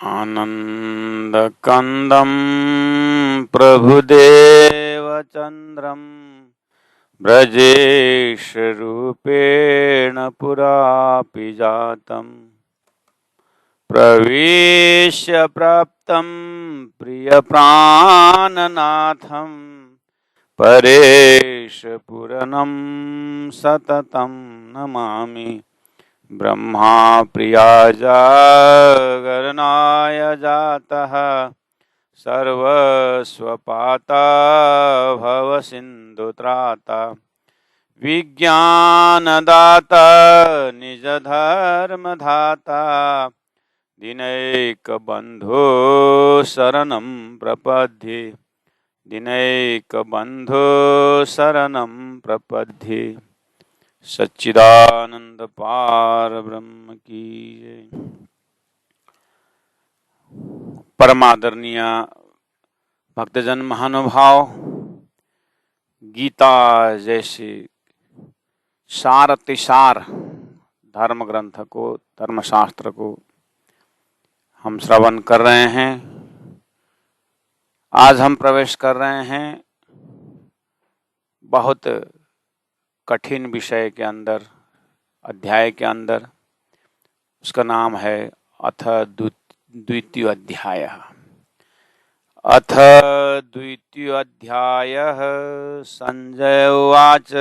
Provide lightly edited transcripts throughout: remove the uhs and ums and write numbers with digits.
आनन्दकन्दं प्रभुदेवचन्द्रं ब्रजेशरूपेण पुरापि जातं प्रवेश्य प्राप्तं प्रियप्राणनाथं परेशपुरनं सततं नमामि। ब्रह्मा प्रिया जागरणाय जातः सर्वस्वपाता भवसिन्धुत्राता विज्ञानदाता निजधर्मधाता दिनैकबन्धो शरणं प्रपद्ये दिनैकबन्धो शरणं प्रपद्ये। सच्चिदानंद पार ब्रह्म की जय। परमादरणीय भक्तजन महानुभाव, गीता जैसे सारतिसार धर्म ग्रंथ को, धर्मशास्त्र को हम श्रवण कर रहे हैं। आज हम प्रवेश कर रहे हैं बहुत कठिन विषय के अंदर, अध्याय के अंदर। उसका नाम है अथ द्वितीय अध्याय। अथ द्वितीय अध्याय। संजय उवाच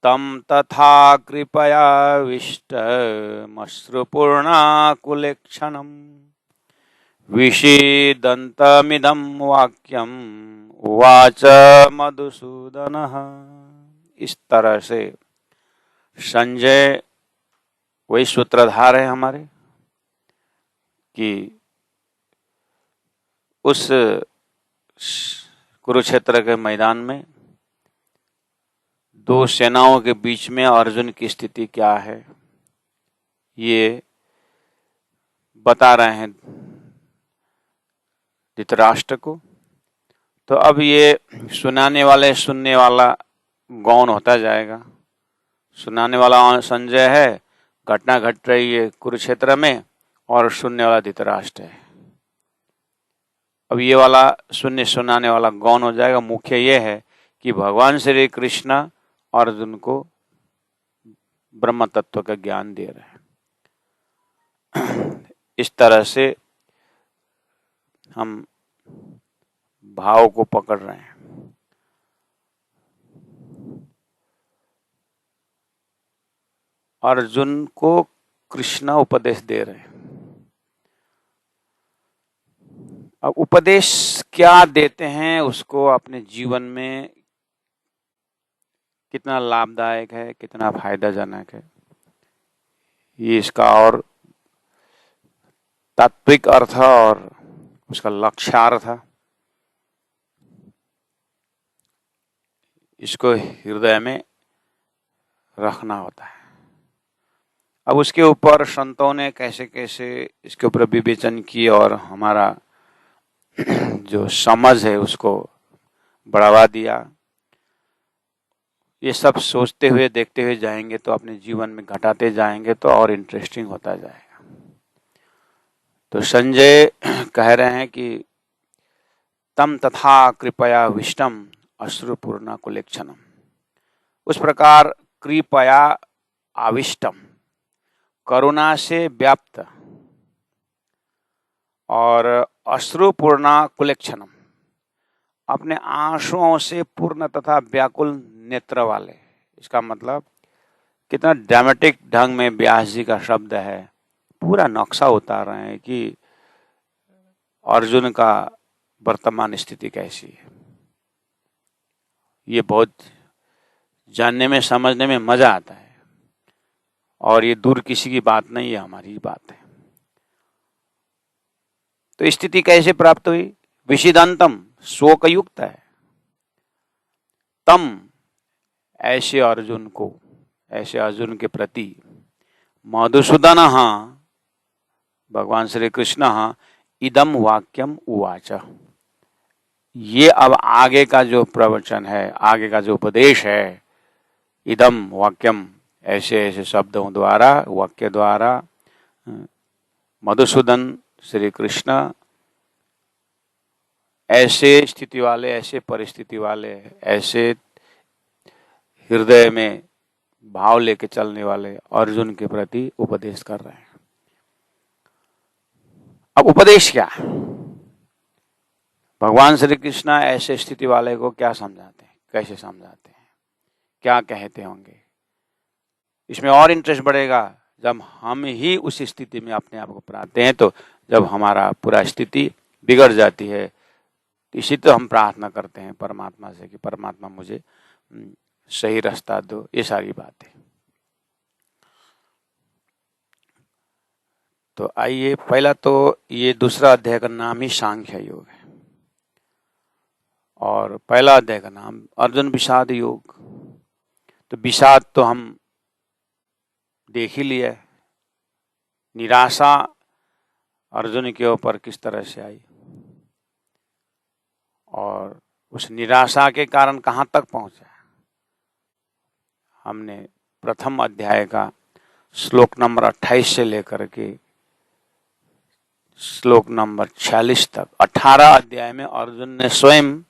तं तथा कृपयाविष्टमश्रुपूर्णाकुलेक्षणं विषीदन्तमिदं वाक्यम् उवाच मधुसूदनः। इस तरह से संजय वही सूत्रधार है हमारे कि उस कुरुक्षेत्र के मैदान में दो सेनाओं के बीच में अर्जुन की स्थिति क्या है ये बता रहे हैं धृतराष्ट्र को। तो अब ये सुनाने वाले सुनने वाला गौण होता जाएगा। सुनाने वाला संजय है, घटना घट रही है कुरुक्षेत्र में, और सुनने वाला धृतराष्ट्र है। अब ये वाला सुनाने वाला गौण हो जाएगा। मुख्य ये है कि भगवान श्री कृष्ण अर्जुन को ब्रह्म तत्व का ज्ञान दे रहे हैं। इस तरह से हम भाव को पकड़ रहे हैं। अर्जुन को कृष्ण उपदेश दे रहे हैं। अब उपदेश क्या देते हैं, उसको अपने जीवन में कितना लाभदायक है, कितना फायदाजनक है, ये इसका और तात्विक अर्थ और उसका लक्ष्यार्थ इसको हृदय में रखना होता है। अब उसके ऊपर संतों ने कैसे कैसे इसके ऊपर विवेचन की और हमारा जो समझ है उसको बढ़ावा दिया। ये सब सोचते हुए देखते हुए जाएंगे तो अपने जीवन में घटाते जाएंगे तो और इंटरेस्टिंग होता जाएगा। तो संजय कह रहे हैं कि तम तथा कृपया विष्टम अश्रुपूर्ण कुलेक्षणम। उस प्रकार कृपया आविष्टम, करुणा से व्याप्त, और अश्रुपूर्णा कुलेक्षणम, अपने आंसुओं से पूर्ण तथा व्याकुल नेत्र वाले। इसका मतलब कितना ड्रामेटिक ढंग में व्यास जी का शब्द है। पूरा नक्शा उतार रहे हैं कि अर्जुन का वर्तमान स्थिति कैसी है। ये बहुत जानने में समझने में मजा आता है, और ये दूर किसी की बात नहीं है, हमारी बात है। तो स्थिति कैसे प्राप्त हुई? विषिदंतम, शोकयुक्त है। तम, ऐसे अर्जुन को, ऐसे अर्जुन के प्रति, मधुसूदन भगवान श्री कृष्ण इदम वाक्यम उवाच। ये अब आगे का जो प्रवचन है, आगे का जो उपदेश है, इदम वाक्यम, ऐसे ऐसे शब्दों द्वारा, वाक्य द्वारा मधुसूदन श्री कृष्ण ऐसे स्थिति वाले, ऐसे परिस्थिति वाले, ऐसे हृदय में भाव लेके चलने वाले अर्जुन के प्रति उपदेश कर रहे हैं। अब उपदेश क्या है? भगवान श्री कृष्ण ऐसे स्थिति वाले को क्या समझाते हैं, कैसे समझाते हैं, क्या कहते होंगे? इसमें और इंटरेस्ट बढ़ेगा जब हम ही उस स्थिति में अपने आप को पाते हैं। तो जब हमारा पूरा स्थिति बिगड़ जाती है, इसी तो हम प्रार्थना करते हैं परमात्मा से कि परमात्मा मुझे सही रास्ता दो, ये सारी बातें। तो आइए, पहला तो ये दूसरा अध्याय का नाम ही सांख्य योग है और पहला अध्याय का नाम अर्जुन विषाद योग। तो विषाद तो हम देख ही लिया है, निराशा अर्जुन के ऊपर किस तरह से आई और उस निराशा के कारण कहाँ तक पहुंचा। हमने प्रथम अध्याय का श्लोक नंबर 28 से लेकर के श्लोक नंबर 46 तक 18 अध्याय में अर्जुन ने स्वयं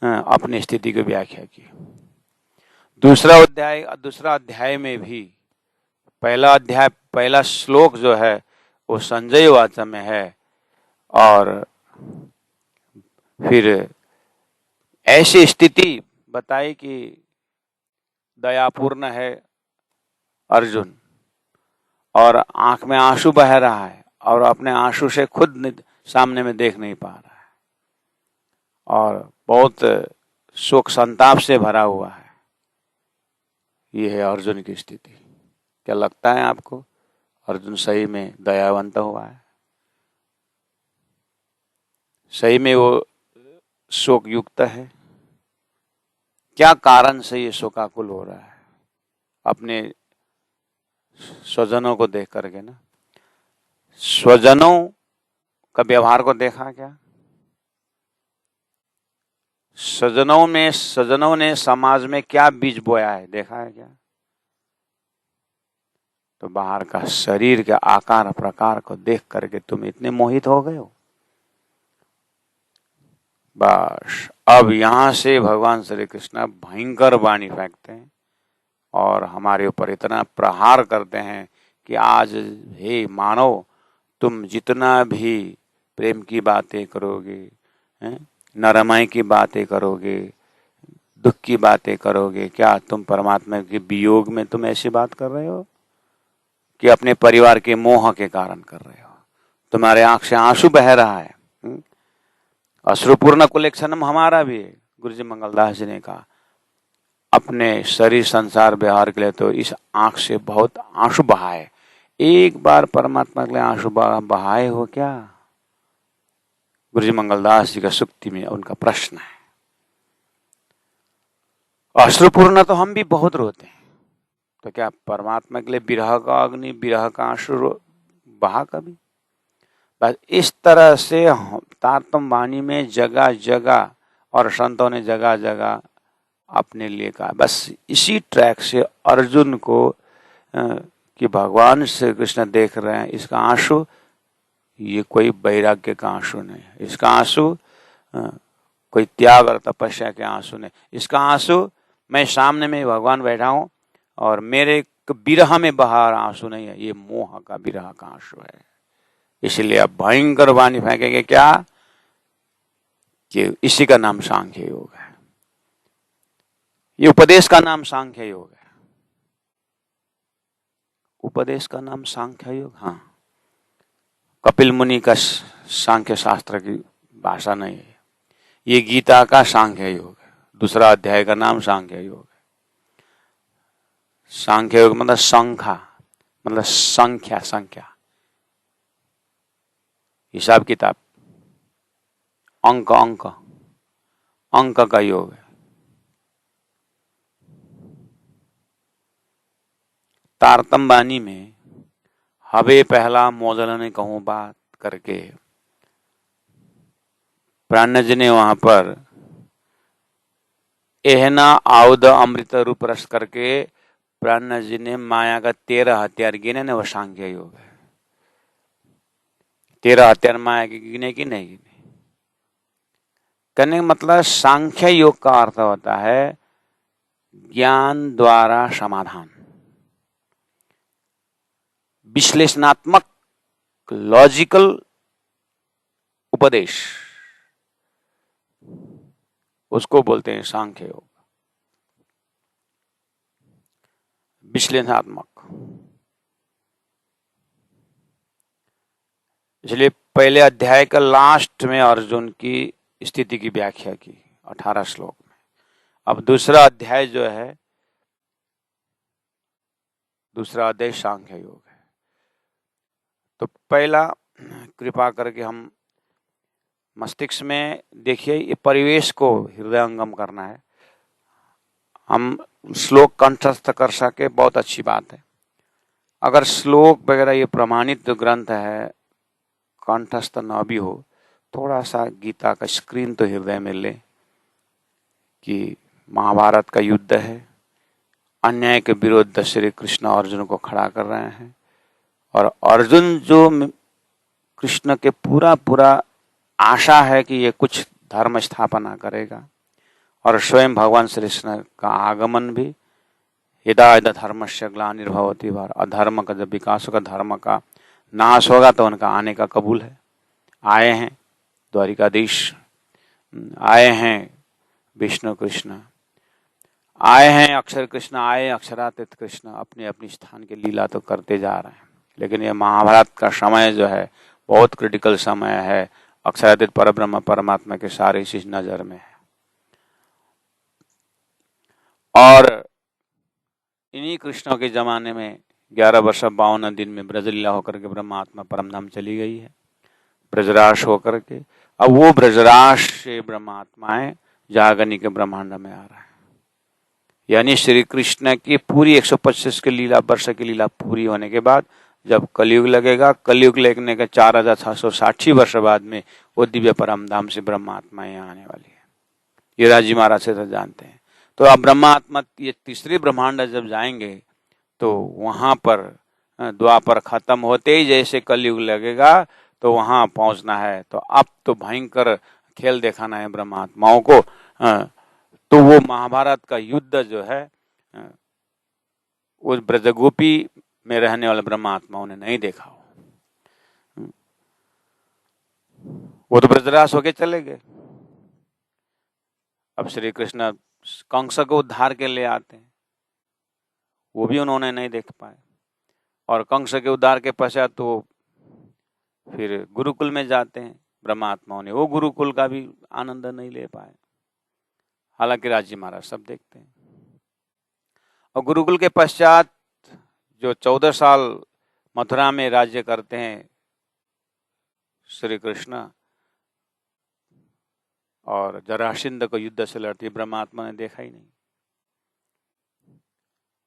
अपनी स्थिति की व्याख्या की। दूसरा अध्याय में भी पहला श्लोक जो है वो संजय वाचा में है और फिर ऐसी स्थिति बताई कि दयापूर्ण है अर्जुन और आंख में आंसू बह रहा है और अपने आंसू से खुद सामने में देख नहीं पा रहा है और बहुत शोक संताप से भरा हुआ है। ये है अर्जुन की स्थिति। क्या लगता है आपको अर्जुन सही में दयावंत हुआ है? सही में वो शोक युक्त है? क्या कारण से ये शोकाकुल हो रहा है? अपने स्वजनों को देख करके ना, स्वजनों का व्यवहार को देखा क्या? स्वजनों ने समाज में क्या बीज बोया है देखा है क्या? तो बाहर का शरीर के आकार प्रकार को देख करके तुम इतने मोहित हो गए हो। बस अब यहां से भगवान श्री कृष्ण भयंकर वाणी फेंकते हैं और हमारे ऊपर इतना प्रहार करते हैं कि आज हे मानव, तुम जितना भी प्रेम की बातें करोगे, नरमाई की बातें करोगे, दुख की बातें करोगे, क्या तुम परमात्मा के वियोग में तुम ऐसी बात कर रहे हो कि अपने परिवार के मोह के कारण कर रहे हो? तुम्हारे आंख से आंसू बह रहा है। अश्रुपूर्ण कुलेक्षणम हमारा भी है। गुरुजी मंगलदास जी ने कहा अपने शरीर संसार व्यवहार के लिए तो इस आंख से बहुत आंसू बहाए। एक बार परमात्मा के लिए आंसू बहाए हो क्या? गुरुजी मंगलदास जी का सुक्ति में उनका प्रश्न है। अश्रुपूर्ण तो हम भी बहुत रोते हैं, तो क्या परमात्मा के लिए विरह का अग्नि, विरह का आंसू बहा कभी? बस इस तरह से तारतम वाणी में जगह जगह और संतों ने जगह जगह अपने लिए कहा। बस इसी ट्रैक से अर्जुन को कि भगवान श्री कृष्ण देख रहे हैं, इसका आंसू ये कोई वैराग्य का आंसू नहीं है, इसका आंसू कोई त्याग और तपस्या के आंसू नहीं, इसका आंसू मैं सामने में भगवान बैठा हूं और मेरे विरह में बहा आंसू नहीं है, ये मोह का विरह का आंसू है। इसलिए अब भयंकर वाणी फेंकेंगे क्या कि इसी का नाम सांख्य योग है। ये उपदेश का नाम सांख्य योग है। उपदेश का नाम सांख्य योग, हाँ, कपिल मुनि का सांख्य शास्त्र की भाषा नहीं है। ये गीता का सांख्य योग है। दूसरा अध्याय का नाम सांख्य योग है। सांख्य योग मतलब संख्या, मतलब संख्या, हिसाब किताब, अंक का योग है। तारतम वाणी में हवे पहला मोदल ने कहूं बात करके प्राणज ने वहां पर एहना आउद अमृत रूप रस करके प्राणज ने माया का 13 हथियार गिने ने, वो सांख्य योग है। 13 अध्यात्म गिने कि नहीं गिने? कहने का मतलब सांख्य योग का अर्थ होता है ज्ञान द्वारा समाधान, विश्लेषणात्मक लॉजिकल उपदेश, उसको बोलते हैं सांख्य योग, विश्लेषणात्मक। इसलिए पहले अध्याय का लास्ट में अर्जुन की स्थिति की व्याख्या की 18 श्लोक में। अब दूसरा अध्याय जो है, दूसरा अध्याय सांख्य योग है। तो पहला कृपा करके हम मस्तिष्क में देखिए, ये परिवेश को हृदयंगम करना है। हम श्लोक कंठस्थ कर सके बहुत अच्छी बात है। अगर श्लोक वगैरह ये प्रमाणित जो ग्रंथ है कंठस्थ न भी हो, थोड़ा सा गीता का स्क्रीन तो हृदय में ले कि महाभारत का युद्ध है, अन्याय के विरुद्ध श्री कृष्ण अर्जुन को खड़ा कर रहे हैं, और अर्जुन जो कृष्ण के पूरा आशा है कि ये कुछ धर्म स्थापना करेगा, और स्वयं भगवान श्री कृष्ण का आगमन भी यदा यदा धर्मस्य ग्लानिर्भवति भारत, अधर्म का जब विकास होगा, धर्म का नाश होगा, तो उनका आने का कबूल है। आए हैं द्वारिकाधीश, आए हैं विष्णु कृष्ण, आए हैं अक्षर कृष्ण, आए अक्षरातीत कृष्ण, अपने अपनी स्थान के लीला तो करते जा रहे हैं। लेकिन ये महाभारत का समय जो है बहुत क्रिटिकल समय है, अक्षरातीत परब्रह्म परमात्मा के सारे चीज नजर में है। और इन्हीं कृष्णों के जमाने में 11 वर्ष 52 दिन में ब्रजलीला होकर के ब्रह्मात्मा परमधाम चली गई है, ब्रजराश होकर के। अब वो ब्रजराश से ब्रह्मात्माएं जागनी के ब्रह्मांड में आ रहा है, यानी श्री कृष्ण की पूरी 125 की लीला वर्ष की लीला पूरी होने के बाद जब कलयुग लगेगा, कलयुग लगने के 4660 वर्ष बाद में वो दिव्य परमधाम से ब्रह्मात्माएं आने वाली है। ये राजी महाराज से तो जानते हैं। तो अब ब्रह्मात्मा ये तीसरी ब्रह्मांड जब जाएंगे तो वहां पर द्वापर खत्म होते ही जैसे कलयुग लगेगा तो वहां पहुंचना है। तो अब तो भयंकर खेल दिखाना है ब्रह्मात्माओं को। तो वो महाभारत का युद्ध जो है उस ब्रजगोपी में रहने वाले ब्रह्मात्माओं ने नहीं देखा हो। वो तो ब्रजराज होके चले गए। अब श्री कृष्ण कंस को उद्धार के लिए आते हैं, वो भी उन्होंने नहीं देख पाए। और कंस के उद्धार के पश्चात तो फिर गुरुकुल में जाते हैं ब्रह्मात्माओं ने, वो गुरुकुल का भी आनंद नहीं ले पाए। हालांकि राजी महाराज सब देखते हैं। और गुरुकुल के पश्चात जो 14 साल मथुरा में राज्य करते हैं श्री कृष्ण, और जरासंध को युद्ध से लड़ती ब्रह्मात्मा ने देखा ही नहीं।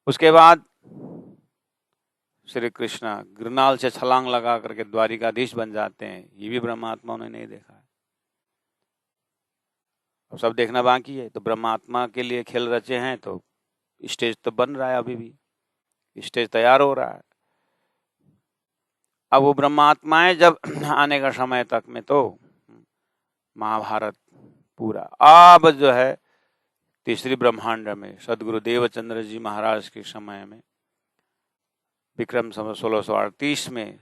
उसके बाद श्री कृष्ण गिरनाल से छलांग लगा करके द्वारिकाधीश बन जाते हैं, ये भी ब्रह्मात्मा ने नहीं देखा है। अब सब देखना बाकी है। तो ब्रह्मात्मा के लिए खेल रचे हैं तो स्टेज तो बन रहा है, अभी भी स्टेज तैयार हो रहा है। अब वो ब्रह्मात्माएं जब आने का समय तक में तो महाभारत पूरा। अब जो है तीसरी ब्रह्मांड में सदगुरु देवचंद्र जी महाराज के समय में विक्रम 1638 में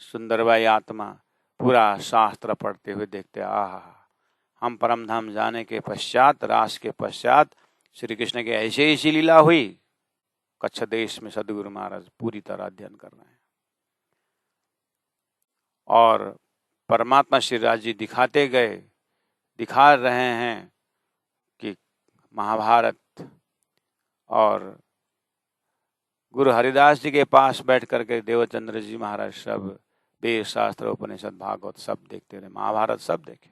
सुंदरबाई आत्मा पूरा शास्त्र पढ़ते हुए देखते, आहा, हम परमधाम जाने के पश्चात, रास के पश्चात श्री कृष्ण की ऐसी लीला हुई। कच्छ देश में सदगुरु महाराज पूरी तरह अध्ययन कर रहे हैं और परमात्मा श्री राज जी दिखा रहे हैं कि महाभारत, और गुरु हरिदास जी के पास बैठ करके देवचंद्र जी महाराज सब वेद शास्त्र उपनिषद भागवत सब देखते रहे, महाभारत सब देखे।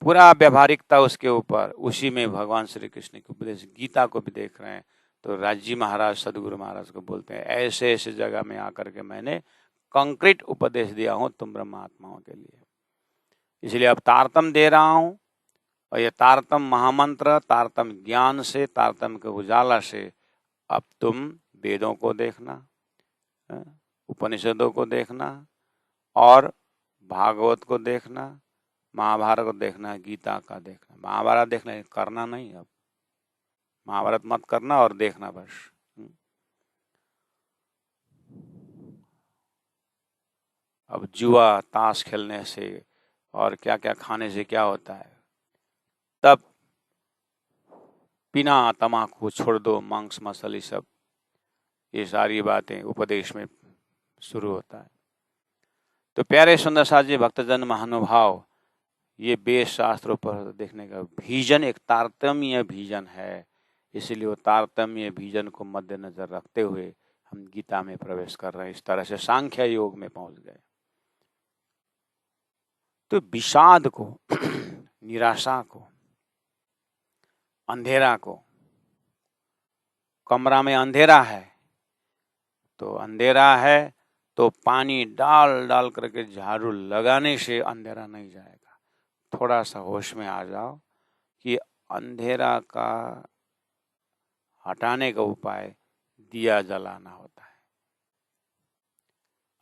पूरा व्यवहारिकता उसके ऊपर, उसी में भगवान श्री कृष्ण के उपदेश गीता को भी देख रहे हैं। तो राजी महाराज सदगुरु महाराज को बोलते हैं, ऐसे ऐसे जगह में आकर के मैंने कंक्रीट उपदेश दिया हूं तुम ब्रह्मात्माओं के लिए, इसलिए अब तारतम दे रहा हूं। और ये तारतम महामंत्र, तारतम ज्ञान से, तारतम के उजाला से अब तुम वेदों को देखना, उपनिषदों को देखना, और भागवत को देखना, महाभारत को देखना, गीता का देखना। महाभारत देखना करना नहीं, अब महाभारत मत करना और देखना बस। अब जुआ ताश खेलने से और क्या क्या खाने से क्या होता है, तब बिना तम्बाकू छोड़ दो, मांस मसाले सब, ये सारी बातें उपदेश में शुरू होता है। तो प्यारे सुंदर साथ जी, भक्तजन महानुभाव, ये वेद शास्त्रों पर देखने का विजन एक तारतम्य विजन है। इसलिए वो तारतम्य विजन को मद्देनजर रखते हुए हम गीता में प्रवेश कर रहे हैं। इस तरह से सांख्य योग में पहुंच गए। तो विषाद को, निराशा को, अंधेरा को, कमरा में अंधेरा है तो अंधेरा है तो पानी डाल डाल करके झाड़ू लगाने से अंधेरा नहीं जाएगा। थोड़ा सा होश में आ जाओ कि अंधेरा का हटाने का उपाय दिया जलाना होता है।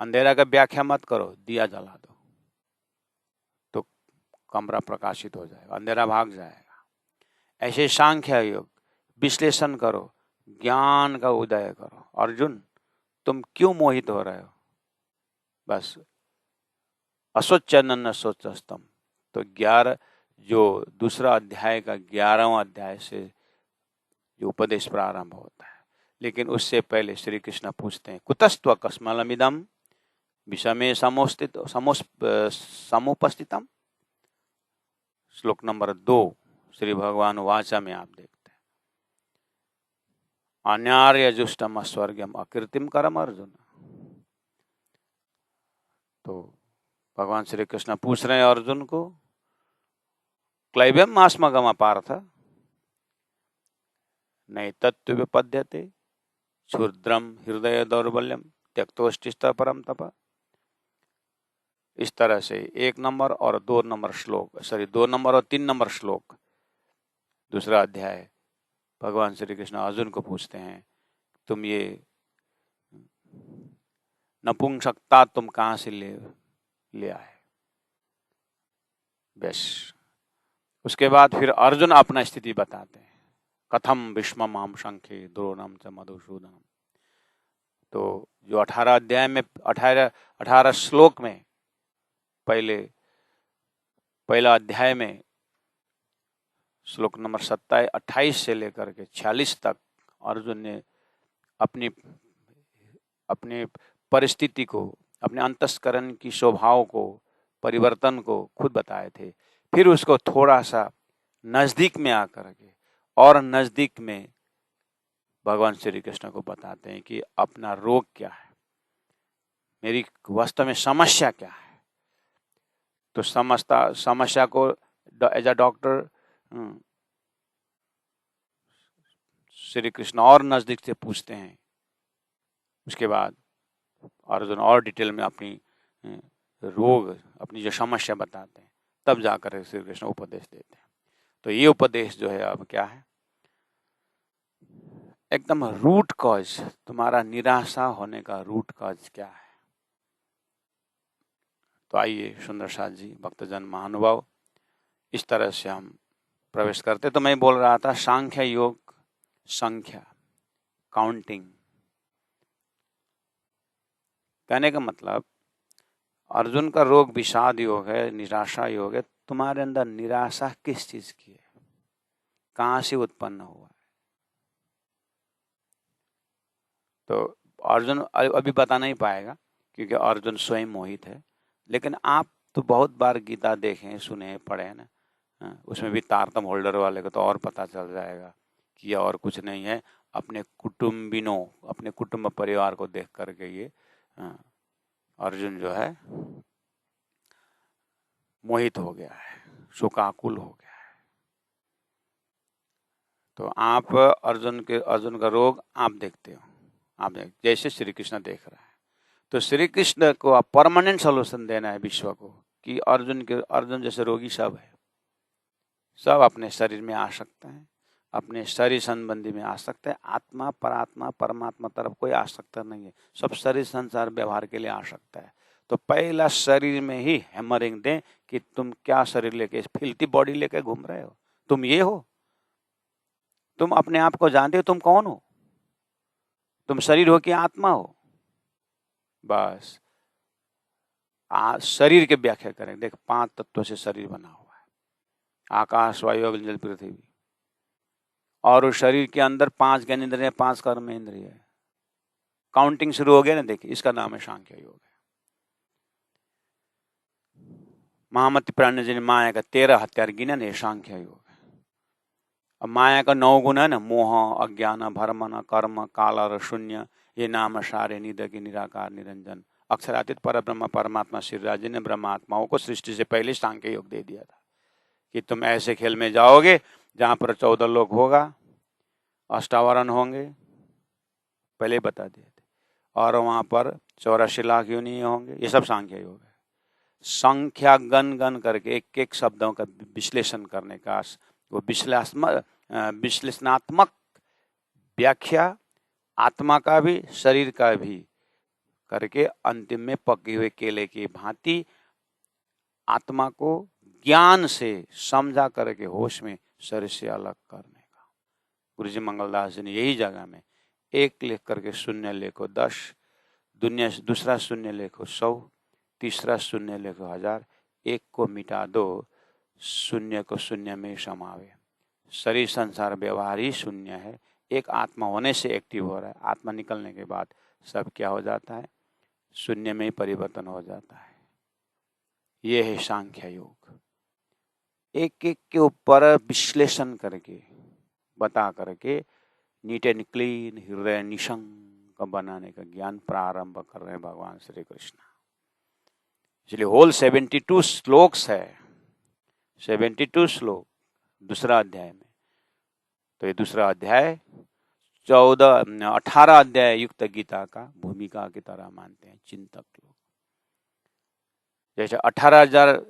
अंधेरा का व्याख्या मत करो, दिया जला दो तो कमरा प्रकाशित हो जाएगा, अंधेरा भाग जाएगा। ऐसे सांख्य योग विश्लेषण करो, ज्ञान का उदय करो। अर्जुन, तुम क्यों मोहित हो रहे हो? बस असोचनन सोचस्तम। तो 11 जो दूसरा अध्याय का 11वां अध्याय से जो उपदेश प्रारंभ होता है, लेकिन उससे पहले श्री कृष्ण पूछते हैं, कुतस्त्व कस्मलमिदम विषमे समुपस्थितम। श्लोक नंबर 2 श्री भगवान वाचा में आप देखते हैं, अन्यार्य जुष्टम स्वर्गम अकीर्तिम करम अर्जुन। तो भगवान श्री कृष्ण पूछ रहे हैं अर्जुन को, क्लैब्यम आस्मगम पार्थ नहीं तत्व विपद्यते क्षुद्रम हृदय दौर्बल्यम त्यक्तोष्टिष्ठ परम तप। इस तरह से 1 नंबर और 2 नंबर श्लोक, 2 नंबर और 3 नंबर श्लोक दूसरा अध्याय, भगवान श्री कृष्ण अर्जुन को पूछते हैं, तुम ये नपुंसकता तुम कहाँ से ले आए? बस उसके बाद फिर अर्जुन अपना स्थिति बताते हैं, कथम भीष्मम हम शंखे द्रोणम च मधुसूदनम। तो जो 18 अध्याय में 18 श्लोक में पहला अध्याय में श्लोक नंबर 28 से लेकर के 46 तक अर्जुन ने अपनी परिस्थिति को, अपने अंतस्करण की स्वभाव को, परिवर्तन को खुद बताए थे। फिर उसको थोड़ा सा नजदीक में आकर के और नजदीक में भगवान श्री कृष्ण को बताते हैं कि अपना रोग क्या है, मेरी वास्तव में समस्या क्या है। तो समस्या को as a doctor Shri Krishna और नजदीक से पूछते हैं। उसके बाद अर्जुन और डिटेल में अपनी रोग, अपनी जो समस्या बताते हैं, तब जाकर श्री कृष्ण उपदेश देते हैं। तो ये उपदेश जो है अब क्या है, एकदम रूट कॉज, तुम्हारा निराशा होने का रूट कॉज क्या है। तो आइए सुंदर साथ जी, भक्तजन महानुभाव, इस तरह से हम प्रवेश करते। तो मैं बोल रहा था सांख्य योग, संख्या, काउंटिंग। कहने का मतलब अर्जुन का रोग विषाद योग है, निराशा योग है। तुम्हारे अंदर निराशा किस चीज की है, कहां से उत्पन्न हुआ है? तो अर्जुन अभी बता नहीं पाएगा क्योंकि अर्जुन स्वयं मोहित है। लेकिन आप तो बहुत बार गीता देखें, सुने, पढ़े ना, उसमें भी तारतम होल्डर वाले को तो और पता चल जाएगा कि यह और कुछ नहीं है, अपने कुटुंबिनों, अपने कुटुंब परिवार को देख करके ये अर्जुन जो है मोहित हो गया है, शोकाकुल हो गया है। तो आप अर्जुन का रोग आप देखते हो, आप जैसे श्री कृष्ण देख रहा है। तो श्री कृष्ण को आप परमानेंट सोल्यूशन देना है विश्व को कि अर्जुन जैसे रोगी सब है, सब अपने शरीर में आ सकते हैं, अपने शरीर संबंधी में आ सकते हैं। आत्मा, परात्मा, परमात्मा तरफ कोई आ सकता नहीं है, सब शरीर संसार व्यवहार के लिए आ सकता है। तो पहला शरीर में ही हैमरिंग दें कि तुम क्या शरीर लेके, फिल्थी बॉडी लेके घूम रहे हो, तुम ये हो, तुम अपने आप को जानते हो तुम कौन हो, तुम शरीर हो कि आत्मा हो। बस शरीर की व्याख्या करें। देख 5 तत्वों से शरीर बना हुआ है, आकाश, वायु, अग्नि, जल, पृथ्वी। और उस शरीर के अंदर 5 ज्ञानेंद्रिय, 5 कर्मेंद्रिय है। काउंटिंग शुरू हो गया ना, देखिए इसका नाम है सांख्य योग है। महामती प्राण जी ने माया का 13 हथियार गिना ना, ये सांख्य योग है। अब माया का 9 गुण है ना, मोह, अज्ञान, भरमन, कर्म, काल और शून्य, ये नाम सारे, निदकी, निराकार, निरंजन, अक्षरातीत परब्रह्म परमात्मा श्री राज ने ब्रह्मात्माओं को सृष्टि से पहले सांख्य योग दे दिया था कि तुम ऐसे खेल में जाओगे जहां पर 14 लोग होगा, अष्टावरण होंगे, पहले बता दिए थे, और वहां पर 84 लाख योनि होंगे। ये सब सांख्य योग है। संख्या गण गण करके एक एक शब्दों का विश्लेषण करने का, वो विश्लेषणात्मक व्याख्या आत्मा का भी शरीर का भी करके अंतिम में पके हुए केले की भांति आत्मा को ज्ञान से समझा करके होश में शरीर से अलग करने का। गुरुजी मंगलदास जी ने यही जगह में 1 लिख करके शून्य लिखो 10, दुनिया दूसरा शून्य लिखो 100, तीसरा शून्य लिखो 1000, 1 को मिटा दो, शून्य को शून्य में समावे। शरीर संसार व्यवहार ही शून्य है, एक आत्मा होने से एक्टिव हो रहा है, आत्मा निकलने के बाद सब क्या हो जाता है, शून्य में ही परिवर्तन हो जाता है। ये है सांख्य योग। एक एक के ऊपर विश्लेषण करके बता करके नीट एंड क्लीन, हृदय निशंक बनाने का ज्ञान प्रारंभ कर रहे हैं भगवान श्री कृष्ण। इसलिए होल 72 श्लोक्स है, 72 श्लोक दूसरा अध्याय में। तो ये दूसरा अध्याय 18 अध्याय युक्त गीता का भूमिका की तरह मानते हैं चिंतक लोग। जैसे 18,000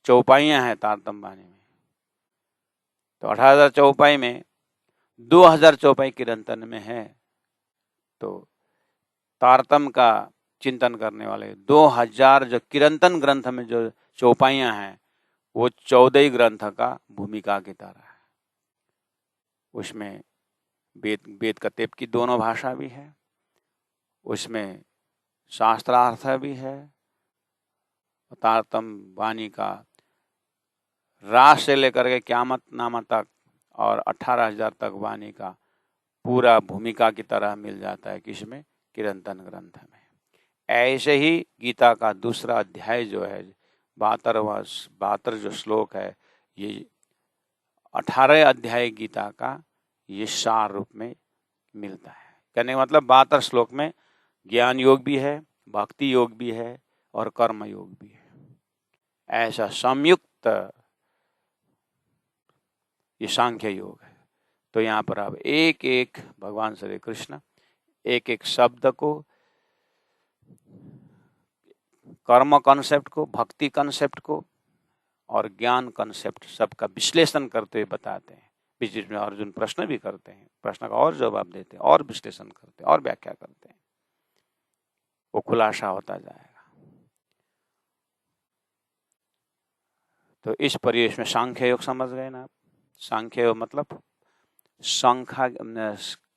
चौपाइयां हैं तारतम्य बानी में, तो 18,000 चौपाई में 2,000 चौपाई किरंतन में है। तो तारतम्य का चिंतन करने वाले 2,000 जो किरंतन ग्रंथ में जो चौपाइयां हैं, वो 14 ग्रंथ का भूमिका की तरह है। उसमें वेद का तेप की दोनों भाषा भी है, उसमें शास्त्रार्थ भी है, तारतम्य वाणी का रास से लेकर के क़यामत नामा तक और 18,000 तक वाणी का पूरा भूमिका की तरह मिल जाता है किसमें, किरंतन ग्रंथ में। ऐसे ही गीता का दूसरा अध्याय जो है 72 जो श्लोक है, ये 18 अध्याय गीता का ये सार रूप में मिलता है। कहने का मतलब 72 श्लोक में ज्ञान योग भी है, भक्ति योग भी है और कर्म योग भी है। ऐसा संयुक्त ये सांख्य योग है। तो यहाँ पर अब एक एक भगवान श्री कृष्ण एक एक शब्द को, कर्म कॉन्सेप्ट को, भक्ति कॉन्सेप्ट को और ज्ञान कॉन्सेप्ट सबका विश्लेषण करते हुए बताते हैं। बीच बीच में अर्जुन प्रश्न भी करते हैं, प्रश्न का और जवाब देते हैं और विश्लेषण करते हैं और व्याख्या करते हैं, वो खुलासा होता जाएगा। तो इस परिवेश में सांख्य योग समझ गए ना आप। सांख्य योग मतलब संख्या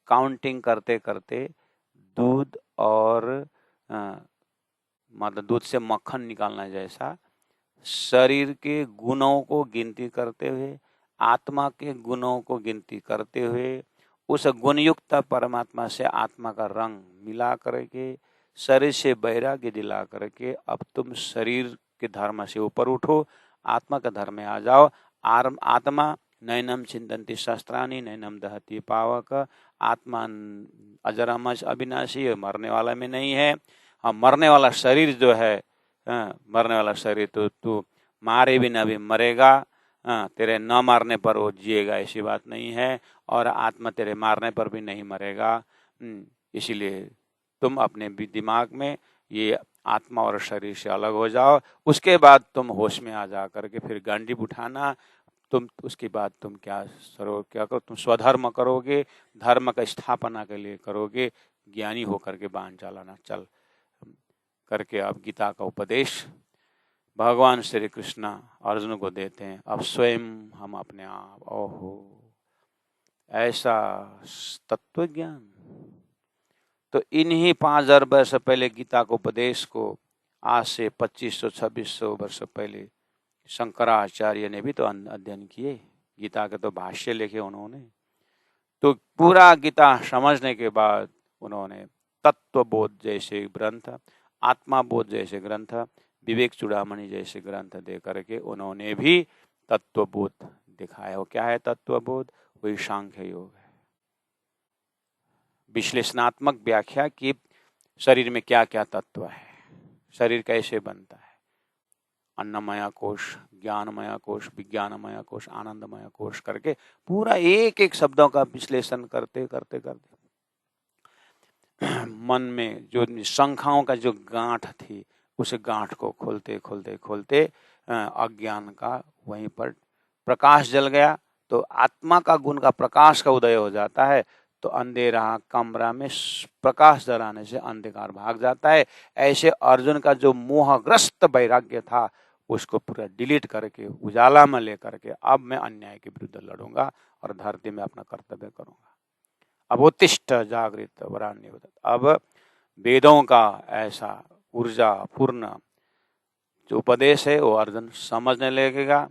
काउंटिंग करते करते दूध और मतलब दूध से मक्खन निकालना जैसा शरीर के गुणों को गिनती करते हुए, आत्मा के गुणों को गिनती करते हुए, उस गुणयुक्त परमात्मा से आत्मा का रंग मिला करके शरीर से वैराग्य दिला करके अब तुम शरीर के धर्म से ऊपर उठो, आत्मा का धर्म में आ जाओ। आत्मा नैनम चिंतन्ति शस्त्राणि नैनम दहति पावक, आत्मा अजरमज अविनाशी, मरने वाला में नहीं है। हाँ, मरने वाला शरीर जो है, मरने वाला शरीर तो तू मारे भी न भी मरेगा, तेरे न मारने पर वो जिएगा ऐसी बात नहीं है, और आत्मा तेरे मारने पर भी नहीं मरेगा। इसीलिए तुम अपने दिमाग में ये आत्मा और शरीर से अलग हो जाओ, उसके बाद तुम होश में आ जा करके फिर गांडीव उठाना। तुम उसके बाद तुम क्या करो, तुम स्वधर्म करोगे, धर्म का स्थापना के लिए करोगे, ज्ञानी होकर के बाण चलाना। चल करके अब गीता का उपदेश भगवान श्री कृष्ण अर्जुन को देते हैं। अब स्वयं हम अपने आप, ओहो ऐसा तत्व ज्ञान। तो इन्हीं 5000 वर्ष पहले गीता के उपदेश को आज से 2500-2600 वर्ष पहले शंकराचार्य ने भी तो अध्ययन किए, गीता के तो भाष्य लिखे उन्होंने। तो पूरा गीता समझने के बाद उन्होंने तत्वबोध जैसे ग्रंथ, आत्माबोध जैसे ग्रंथ, विवेक चूड़ामणि जैसे ग्रंथ दे करके उन्होंने भी तत्वबोध दिखाया। वो क्या है तत्वबोध? वही सांख्य योग है। विश्लेषणात्मक व्याख्या की शरीर में क्या क्या तत्व है, शरीर कैसे बनता है, अन्नमय कोश, ज्ञानमय कोश, विज्ञानमय कोश, आनंदमय कोश करके पूरा एक एक शब्दों का विश्लेषण करते करते करते मन में जो संख्याओं का जो गांठ थी उस गांठ को खोलते खोलते खोलते अज्ञान का वहीं पर प्रकाश जल गया। तो आत्मा का गुण का प्रकाश का उदय हो जाता है। तो अंधेरा कमरा में प्रकाश जलाने से अंधकार भाग जाता है। ऐसे अर्जुन का जो मोहग्रस्त वैराग्य था उसको पूरा डिलीट करके उजाला में लेकर के अब मैं अन्याय के विरुद्ध लड़ूंगा और धरती में अपना कर्तव्य करूंगा। अब उत्तिष्ठ जागृत वराण्य। अब वेदों का ऐसा ऊर्जा पूर्ण जो उपदेश है वो अर्जुन समझने लगेगा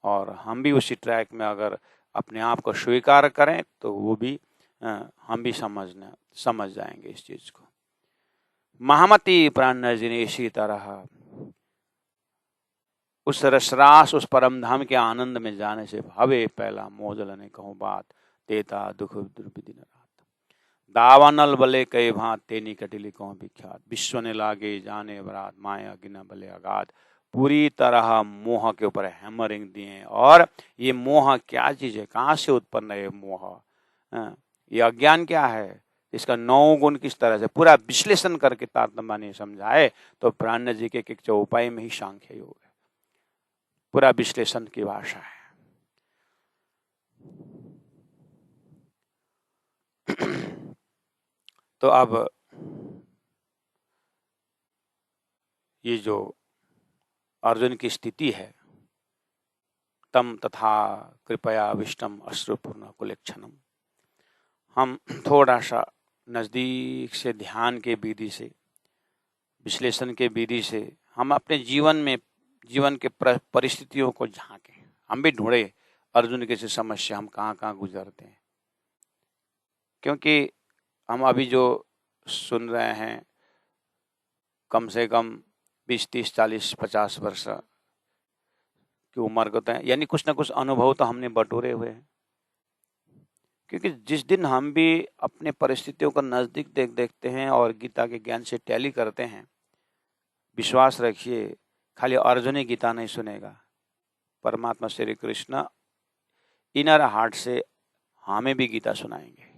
और हम भी उसी ट्रैक में अगर अपने आप को स्वीकार करें तो वो भी हम भी समझ जाएंगे इस चीज को। महामती प्राण जी ने इसी तरह उस रसरास उस परम धाम के आनंद में जाने से भावे पहला मोजल ने कहूँ बात देता दुख दिन रात दावानल बले कई भात तेनी कटिली कहूँ विख्यात विश्व ने लागे जाने बरात माया गिना बले अगाध। पूरी तरह मोह के ऊपर हैमरिंग दिए। और ये मोह क्या चीज है, कहाँ से उत्पन्न है ये मोह, ये अज्ञान क्या है, इसका 9 गुण किस तरह से पूरा विश्लेषण करके तात्मा ने समझाए। तो प्राण जी के एक उपाय में ही सांख्य योग है, पूरा विश्लेषण की भाषा है। तो अब ये जो अर्जुन की स्थिति है, तम तथा कृपया विष्टम अश्रुपूर्ण कुलेक्षणम, हम थोड़ा सा नजदीक से ध्यान के विधि से, विश्लेषण के विधि से हम अपने जीवन के परिस्थितियों को झांके, हम भी ढूंढे अर्जुन की समस्या हम कहाँ कहाँ गुजरते हैं। क्योंकि हम अभी जो सुन रहे हैं कम से कम 20, 30, 40, 50 वर्ष की उम्र को तो यानी कुछ ना कुछ अनुभव तो हमने बटोरे हुए हैं। क्योंकि जिस दिन हम भी अपने परिस्थितियों को नजदीक देखते हैं और गीता के ज्ञान से टैली करते हैं, विश्वास रखिए खाली अर्जुन ही गीता नहीं सुनेगा, परमात्मा श्री कृष्ण इनर हार्ट से हमें भी गीता सुनाएंगे।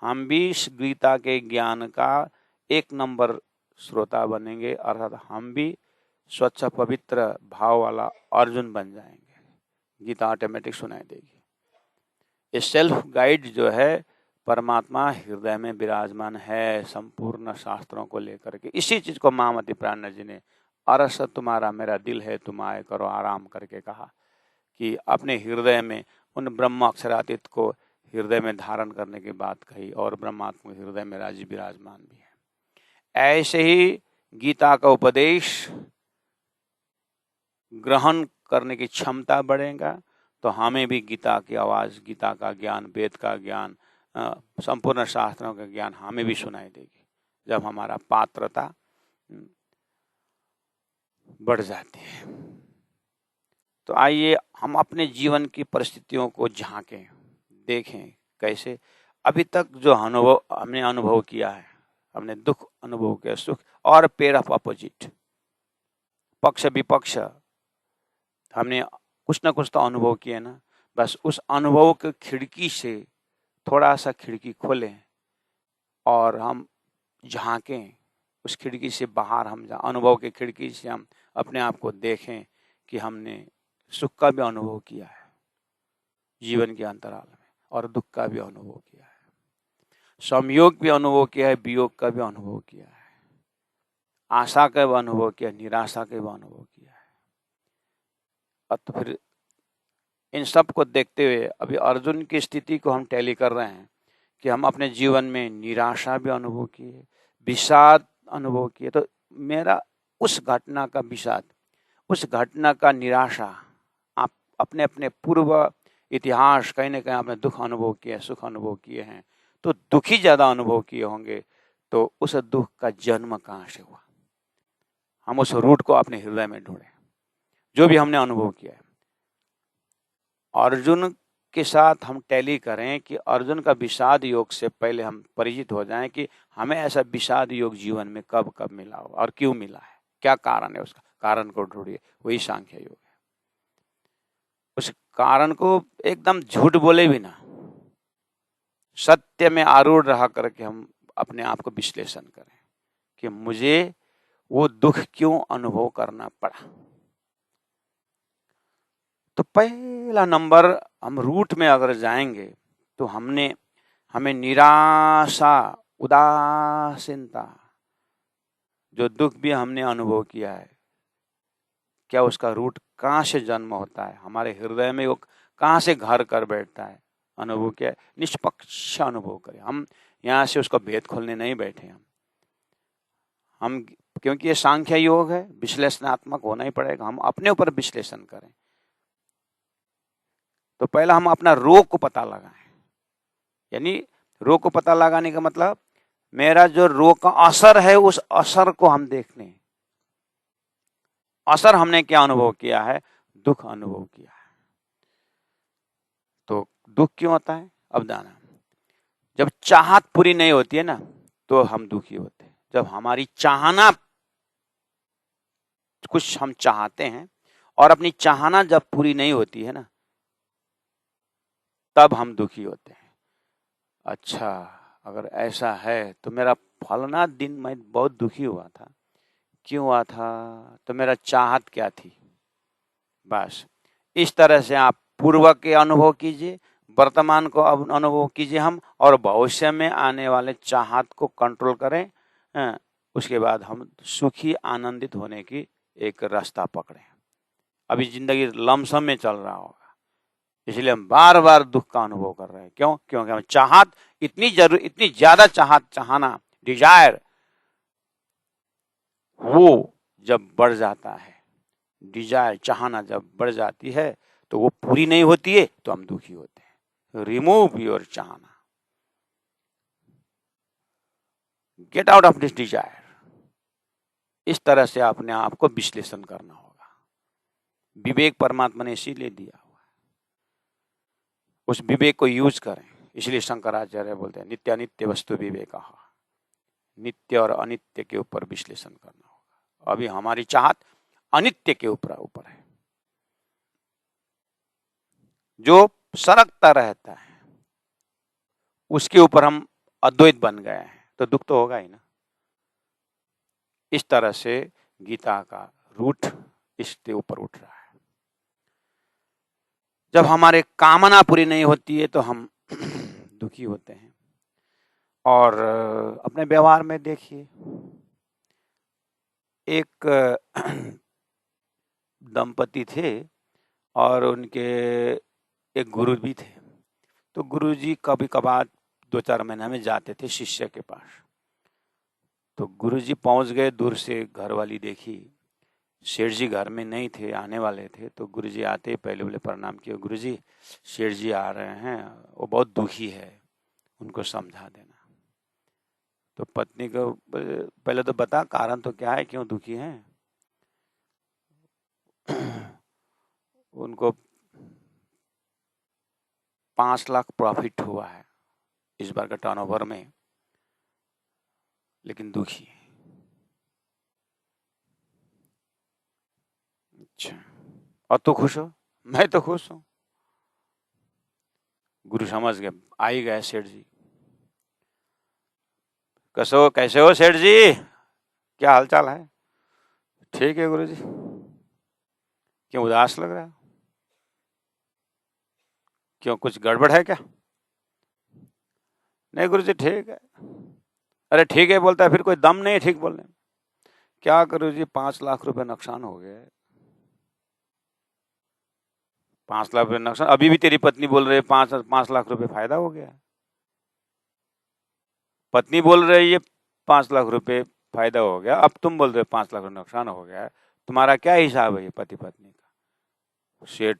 हम भी इस गीता के ज्ञान का 1 नंबर श्रोता बनेंगे, अर्थात हम भी स्वच्छ पवित्र भाव वाला अर्जुन बन जाएंगे। गीता ऑटोमेटिक सुनाई देगी। ये सेल्फ गाइड जो है परमात्मा हृदय में विराजमान है संपूर्ण शास्त्रों को लेकर के। इसी चीज को महामती प्राण जी ने अरस तुम्हारा मेरा दिल है तुम आए करो आराम करके कहा कि अपने हृदय में उन ब्रह्म अक्षरातीत को हृदय में धारण करने की बात कही और ब्रह्मात्मा हृदय में राजी विराजमान भी है। ऐसे ही गीता का उपदेश ग्रहण करने की क्षमता बढ़ेगा तो हमें भी गीता की आवाज, गीता का ज्ञान, वेद का ज्ञान, संपूर्ण शास्त्रों का ज्ञान हमें भी सुनाई देगी जब हमारा पात्रता बढ़ जाती है। तो आइए हम अपने जीवन की परिस्थितियों को झांकें, देखें कैसे अभी तक जो हमने अनुभव किया है, हमने दुख अनुभव किया, सुख और पेयर ऑफ अपोजिट, पक्ष विपक्ष, हमने कुछ ना कुछ तो अनुभव किए ना। बस उस अनुभव की खिड़की से थोड़ा सा खिड़की खोलें और हम झांकें, उस खिड़की से बाहर हम अनुभव की खिड़की से हम अपने आप को देखें कि हमने सुख का भी अनुभव किया है जीवन के अंतराल में और दुख का भी अनुभव किया है, संयोग भी अनुभव किया है, वियोग का भी अनुभव किया है। आशा का भी अनुभव किया, निराशा का भी अनुभव किया है। और तो फिर इन सब को देखते हुए अभी अर्जुन की स्थिति को हम टैली कर रहे हैं कि हम अपने जीवन में निराशा भी अनुभव किए, विषाद अनुभव किए। तो मेरा उस घटना का विषाद, उस घटना का निराशा, आप अपने अपने पूर्व इतिहास कहीं ना कहीं आपने दुख अनुभव किए, सुख अनुभव किए हैं, तो दुखी ज्यादा अनुभव किए होंगे। तो उस दुख का जन्म कहाँ से हुआ, हम उस रूट को अपने हृदय में ढूंढे, जो भी हमने अनुभव किया है। अर्जुन के साथ हम टैली करें कि अर्जुन का विषाद योग से पहले हम परिचित हो जाएं कि हमें ऐसा विषाद योग जीवन में कब कब मिला हो और क्यों मिला है, क्या कारण है, उसका कारण को ढूंढिए। वही सांख्य योग है। उस कारण को एकदम झूठ बोले भी ना, सत्य में आरूढ़ रहा करके हम अपने आप को विश्लेषण करें कि मुझे वो दुख क्यों अनुभव करना पड़ा। तो पहला नंबर, हम रूट में अगर जाएंगे तो हमें निराशा, उदासीनता, जो दुख भी हमने अनुभव किया है, क्या उसका रूट कहाँ से जन्म होता है, हमारे हृदय में वो कहाँ से घर कर बैठता है, अनुभव किया है। निष्पक्ष अनुभव करें। हम यहाँ से उसका भेद खोलने नहीं बैठे हम क्योंकि ये सांख्य योग है, विश्लेषणात्मक होना ही पड़ेगा। हम अपने ऊपर विश्लेषण करें। तो पहला हम अपना रोग को पता लगाएं, यानी रोग को पता लगाने का मतलब मेरा जो रोग का असर है, उस असर को हम देख लें। असर हमने क्या अनुभव किया है, दुख अनुभव किया है। तो दुख क्यों होता है, अब जाना। जब चाहत पूरी नहीं होती है ना, तो हम दुखी होते हैं। जब हमारी चाहना, कुछ हम चाहते हैं और अपनी चाहना जब पूरी नहीं होती है ना, तब हम दुखी होते हैं। अच्छा, अगर ऐसा है तो मेरा फलना दिन मैं बहुत दुखी हुआ था, क्यों हुआ था, तो मेरा चाहत क्या थी। बस इस तरह से आप पूर्व के अनुभव कीजिए, वर्तमान को अनुभव कीजिए हम, और भविष्य में आने वाले चाहत को कंट्रोल करें। उसके बाद हम सुखी आनंदित होने की एक रास्ता पकड़ें। अभी जिंदगी लमसम में चल रहा होगा, इसलिए हम बार बार दुख का अनुभव कर रहे हैं। क्यों? क्योंकि हम चाहत इतनी ज्यादा चाहना, डिजायर, वो जब बढ़ जाता है, डिजायर, चाहना जब बढ़ जाती है, तो वो पूरी नहीं होती है, तो हम दुखी होते हैं। रिमूव योर चाहना, get out of this desire. इस तरह से अपने आप को विश्लेषण करना होगा। विवेक परमात्मा ने इसीलिए दिया हुआ है, उस विवेक को यूज करें। इसलिए शंकराचार्य बोलते हैं नित्य अनित्य वस्तु विवेक, नित्य और अनित्य के ऊपर विश्लेषण करना होगा। अभी हमारी चाहत अनित्य के ऊपर है, जो सरकता रहता है, उसके ऊपर हम अद्वैत बन गए हैं, तो दुख तो होगा ही ना। इस तरह से गीता का रूट इसके ऊपर उठ रहा है। जब हमारे कामना पूरी नहीं होती है तो हम दुखी होते हैं। और अपने व्यवहार में देखिए, एक दंपति थे और उनके एक गुरु भी थे। तो गुरु जी कभी कभार 2-4 महीने में जाते थे शिष्य के पास। तो गुरु जी पहुंच गए, दूर से घर वाली देखी, शेठ जी घर में नहीं थे, आने वाले थे। तो गुरु जी आते ही पहले बोले प्रणाम किया, गुरु जी शेठ जी आ रहे हैं, वो बहुत दुखी है, उनको समझा देना। तो पत्नी को पहले तो बता कारण तो क्या है, क्यों दुखी हैं। उनको 5 लाख प्रॉफिट हुआ है इस बार का टर्नओवर में, लेकिन दुखी है। अच्छा, और तू खुश हो? मैं तो खुश हूं। गुरु समझ गए, आ ही गए सेठ जी। कैसे हो सेठ जी, क्या हालचाल है? ठीक है गुरु जी। क्यों उदास लग रहा है, क्यों कुछ गड़बड़ है क्या? नहीं गुरु जी ठीक है। अरे ठीक है बोलता है, फिर कोई दम नहीं है ठीक बोलने में। क्या करो जी, 5 लाख रुपए नुकसान हो गए। 5 लाख रुपए नुकसान। अभी भी तेरी पत्नी बोल रही है 5 लाख रुपए फायदा हो गया। पत्नी बोल रही है 5 लाख रुपए फायदा हो गया, अब तुम बोल रहे हो 5 लाख रुपए नुकसान हो गया है। तुम्हारा क्या हिसाब है ये पति पत्नी का? सेठ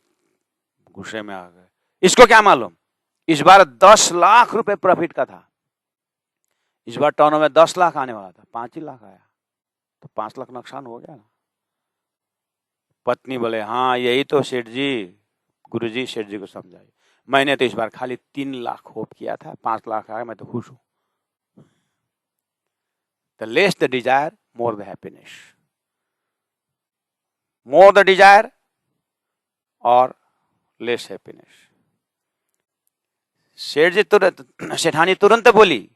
गुस्से में आ गए। इसको क्या मालूम, इस बार 10 लाख रुपए प्रॉफिट का था। इस बार टर्नओवर में 10 लाख आने वाला था, 5 ही लाख आया, तो 5 लाख नुकसान हो गया ना। पत्नी बोले हाँ यही तो सेठ जी, गुरुजी सेठ जी को समझाइए, मैंने तो इस बार खाली 3 लाख होप किया था, 5 लाख आया, मैं तो खुश हूं। The less the desire, more the happiness. More the desire or less happiness. सेठ जी तुरंत, सेठानी तुरंत बोली,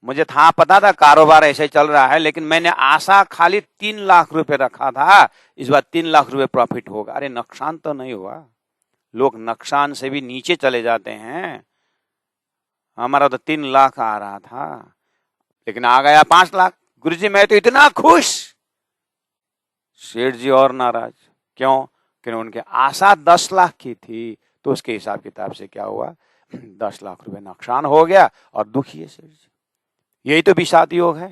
मुझे था पता था कारोबार ऐसे चल रहा है, लेकिन मैंने आशा खाली 3 लाख रुपए रखा था, इस बार 3 लाख रुपए प्रॉफिट होगा। अरे नुकसान तो नहीं हुआ, लोग नुकसान से भी नीचे चले जाते हैं। हमारा तो 3 लाख आ रहा था, लेकिन आ गया 5 लाख। गुरुजी मैं तो इतना खुश। सेठ जी और नाराज, क्यों? क्योंकि उनके आशा 10 लाख की थी, तो उसके हिसाब किताब से क्या हुआ, 10 लाख रुपए नुकसान हो गया और दुखी है सेठ जी। यही तो विषाद योग है,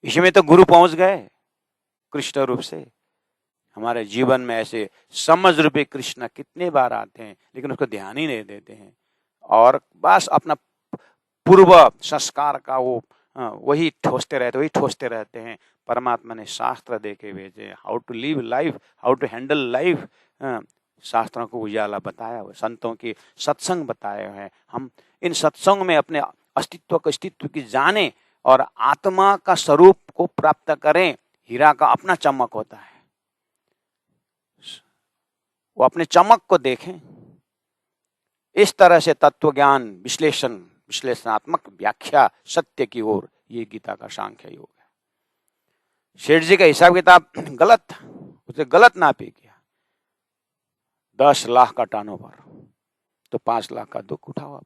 इसमें तो गुरु पहुंच गए कृष्ण रूप से। हमारे जीवन में ऐसे समझ रूपी कृष्ण कितने बार आते हैं, लेकिन उसको ध्यान ही नहीं देते हैं, और बस अपना पूर्व संस्कार का वो वही ठोसते रहते हैं। परमात्मा ने शास्त्र दे के भेजे, how to live life, how to handle life. शास्त्रों को उजाला बताया हुआ, संतों की सत्संग बताए हुए हैं। हम इन सत्संग में अपने अस्तित्व की जाने और आत्मा का स्वरूप को प्राप्त करें। हीरा का अपना चमक होता है, वो अपने चमक को देखें। इस तरह से तत्व ज्ञान विश्लेषणात्मक व्याख्या सत्य की ओर, ये गीता का सांख्य योग है। सेठ जी का हिसाब किताब गलत था, उसे गलत नापी किया। 10 लाख का टर्नओवर तो 5 लाख का दुख उठाओ आप।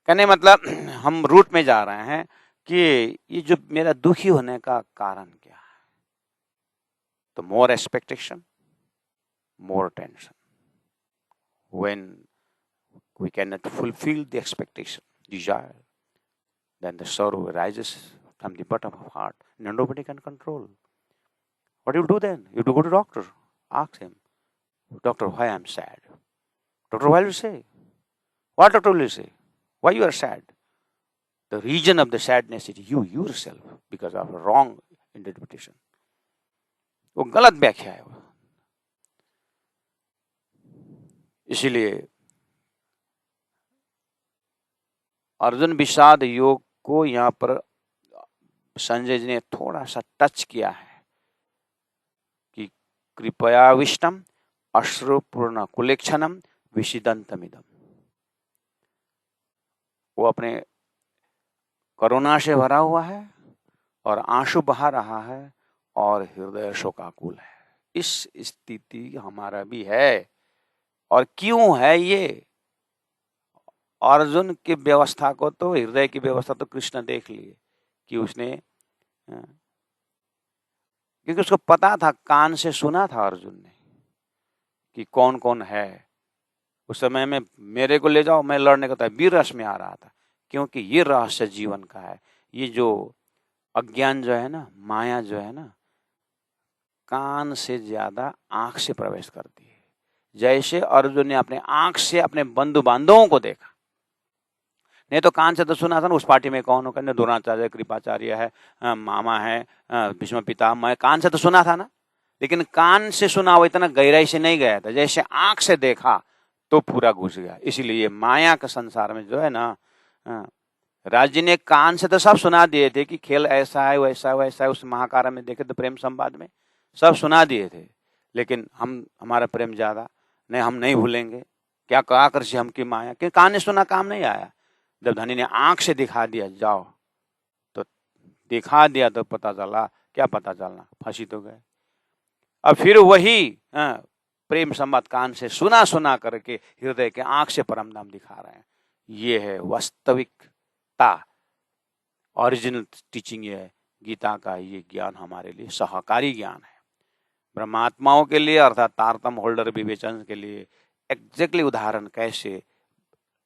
कहने मतलब हम रूट में जा रहे हैं कि ये जो मेरा दुखी होने का कारण क्या है, तो more expectation, more tension. When we cannot fulfill the expectation, desire, then the sorrow arises from the bottom of heart, and nobody can control. What do you do then? You have to go to doctor, ask him, doctor, why I'm sad? Doctor, why will you say? What doctor will you say? Why you are sad? The reason of the sadness is you yourself, because of a wrong interpretation. वो गलत व्याख्या है वो। इसीलिए अर्जुन विषाद योग को यहाँ पर संजय जी ने थोड़ा सा टच किया है कि कृपया विष्टम अश्रुपूर्ण कुलेक्षणम विषिदंतमिदम। वो अपने करुणा से भरा हुआ है और आंसू बहा रहा है और हृदय शोकाकुल है। इस स्थिति हमारा भी है। और क्यों है ये? अर्जुन की व्यवस्था को तो, हृदय की व्यवस्था तो कृष्ण देख लिए कि उसने, क्योंकि उसको पता था, कान से सुना था अर्जुन ने कि कौन कौन है। उस समय में मेरे को ले जाओ, मैं लड़ने को था, वीर रस में आ रहा था, क्योंकि ये रहस्य जीवन का है। ये जो अज्ञान जो है ना, माया जो है ना, कान से ज्यादा आंख से प्रवेश करती है। जैसे अर्जुन ने अपने आंख से अपने बंधु बांधवों को देखा, नहीं तो कान से तो सुना था ना, उस पार्टी में कौन हो, कहने द्रोणाचार्य, कृपाचार्य है, मामा है, भीष्म पितामह, कान से तो सुना था ना, लेकिन कान से सुना वो इतना गहराई से नहीं गया था। जैसे आंख से देखा तो पूरा घुस गया। इसीलिए माया के संसार में जो है ना, राज्य ने कान से तो सब सुना दिए थे कि खेल ऐसा है, वैसा है, वैसा है। उस महाकारा में देखे तो प्रेम संवाद में सब सुना दिए थे, लेकिन हमारा प्रेम ज्यादा नहीं, हम नहीं भूलेंगे, क्या कहा कर हम की माया, क्योंकि कान ने सुना काम नहीं आया। जब धनी ने आंख से दिखा दिया, जाओ, तो दिखा दिया तो पता चला, क्या पता चलना, फांसी तो गए। अब फिर वही प्रेम संवाद कान से सुना करके हृदय के आंख से परम धाम दिखा रहे हैं। ये है वास्तविकता, ओरिजिनल टीचिंग ये है गीता का ये ज्ञान हमारे लिए सहकारी ज्ञान है। ब्रह्मात्माओं के लिए अर्थात तारतम होल्डर विवेचन के लिए एग्जैक्टली उदाहरण कैसे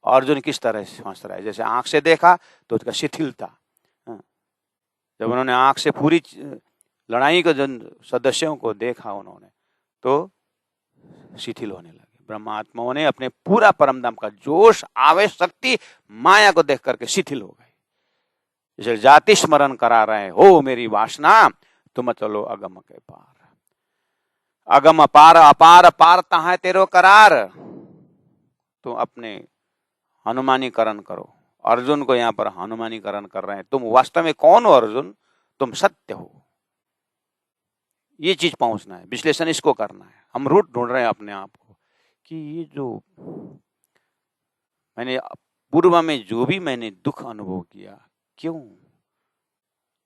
अर्जुन किस तरह से समझ रहा है। जैसे आंख से देखा तो उसका शिथिल था, जब उन्होंने आंख से पूरी लड़ाई के जन सदस्यों को देखा उन्होंने तो शिथिल होने लगे। ब्रह्मात्माओं ने अपने पूरा परमधाम का जोश, आवेश, शक्ति, माया को देख करके शिथिल हो गए। जैसे जाति स्मरण करा रहे हो मेरी वासना, तुम चलो अगम के पार। अगम अपार, अपार पारता है तेरो करार। तुम अपने हनुमानीकरण करो। अर्जुन को यहाँ पर हनुमानीकरण कर रहे हैं। तुम वास्तव में कौन हो अर्जुन? तुम सत्य हो। ये चीज पहुंचना है, विश्लेषण इसको करना है। हम रूट ढूंढ रहे हैं अपने आप को कि ये जो मैंने पूर्व में जो भी मैंने दुख अनुभव किया, क्यों?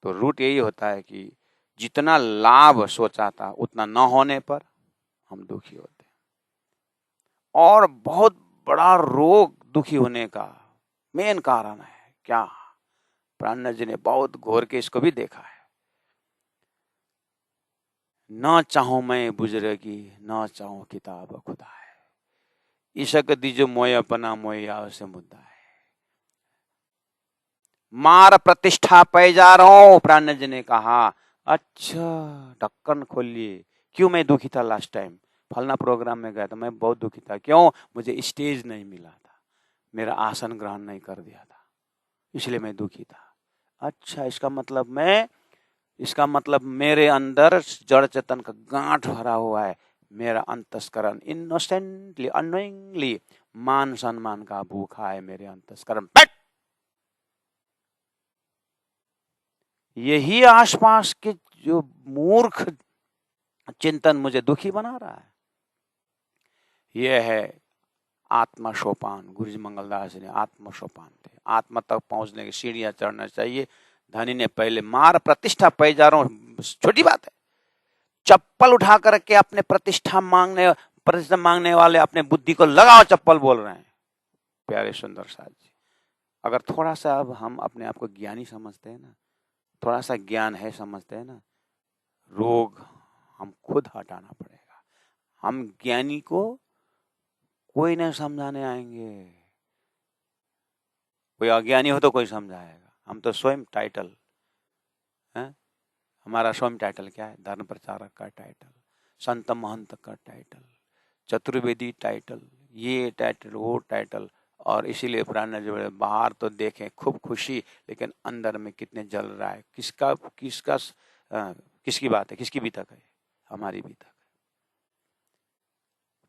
तो रूट यही होता है कि जितना लाभ सोचा था उतना न होने पर हम दुखी होते हैं। और बहुत बड़ा रोग दुखी होने का मेन कारण है क्या? प्राणनाथ जी ने बहुत घोर के इसको भी देखा है। न चाहूं मैं बुजुर्गी, न चाहूं किताब खुदा है, ईशक दीजो मोय अपना मोया से मुद्दा है। मार प्रतिष्ठा पे जा रहा हूं, प्राणनाथ जी ने कहा। अच्छा, ढक्कन खोलिए। क्यों मैं दुखी था लास्ट टाइम? फलना प्रोग्राम में गया था, मैं बहुत दुखी था। क्यों? मुझे स्टेज नहीं मिला था, मेरा आसन ग्रहण नहीं कर दिया था, इसलिए मैं दुखी था। अच्छा, इसका मतलब मेरे अंदर जड़ चेतन का गांठ भरा हुआ है। मेरा अंतस्करण इनोसेंटली, अनोइंगली मान सम्मान का भूखा है। मेरे अंतस्करण यही आसपास के जो मूर्ख चिंतन मुझे दुखी बना रहा है। यह है आत्मा सोपान। गुरु जी मंगलदास जी ने आत्मा सोपान थे। आत्मा तक पहुंचने की सीढ़ियां चढ़ना चाहिए। धनी ने पहले मार प्रतिष्ठा पे जा रहा हूं, छोटी बात है। चप्पल उठा करके अपने प्रतिष्ठा मांगने वाले अपने बुद्धि को लगाओ चप्पल बोल रहे हैं प्यारे सुंदर साथ जी। अगर थोड़ा सा अब हम अपने आप को ज्ञानी समझते हैं ना, थोड़ा सा ज्ञान है समझते हैं ना, रोग हम खुद हटाना पड़ेगा। हम ज्ञानी को कोई नहीं समझाने आएंगे। कोई अज्ञानी हो तो कोई समझाएगा। हम तो स्वयं टाइटल है, हमारा स्वयं टाइटल क्या है? धर्म प्रचारक का टाइटल, संत महंत का टाइटल, चतुर्वेदी टाइटल, ये टाइटल, वो टाइटल। और इसीलिए प्राण जो बाहर तो देखें खूब खुशी, लेकिन अंदर में कितने जल रहा है। किसकी बात है? किसकी बीतक है? हमारी बीतक है।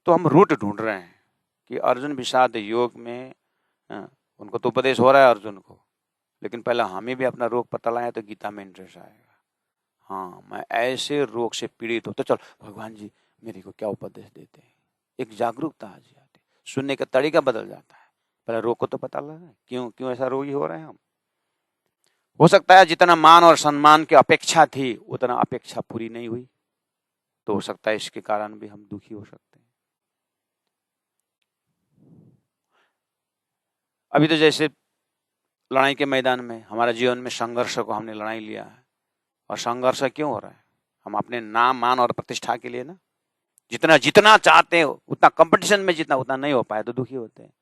तो हम रूट ढूंढ रहे हैं कि अर्जुन विषाद योग में उनको तो उपदेश हो रहा है अर्जुन को, लेकिन पहले हमें भी अपना रोग पता लगाए तो गीता में इंटरेस्ट आएगा। हाँ, मैं ऐसे रोग से पीड़ित हूं, तो चल भगवान जी मेरे को क्या उपदेश देते हैं। एक जागरूकता आ जाती, सुनने का तरीका बदल जाता है। पहले रोग को तो पता लगा क्यों ऐसा रोगी हो रहे हैं हम। हो सकता है जितना मान और सम्मान की अपेक्षा थी उतना अपेक्षा पूरी नहीं हुई, तो हो सकता है इसके कारण भी हम दुखी हो सकते हैं। अभी तो जैसे लड़ाई के मैदान में हमारे जीवन में संघर्ष को हमने लड़ाई लिया है, और संघर्ष क्यों हो रहा है? हम अपने नाम, मान और प्रतिष्ठा के लिए ना। जितना चाहते हो उतना कंपटीशन में जितना उतना नहीं हो पाए तो दुखी होते हैं।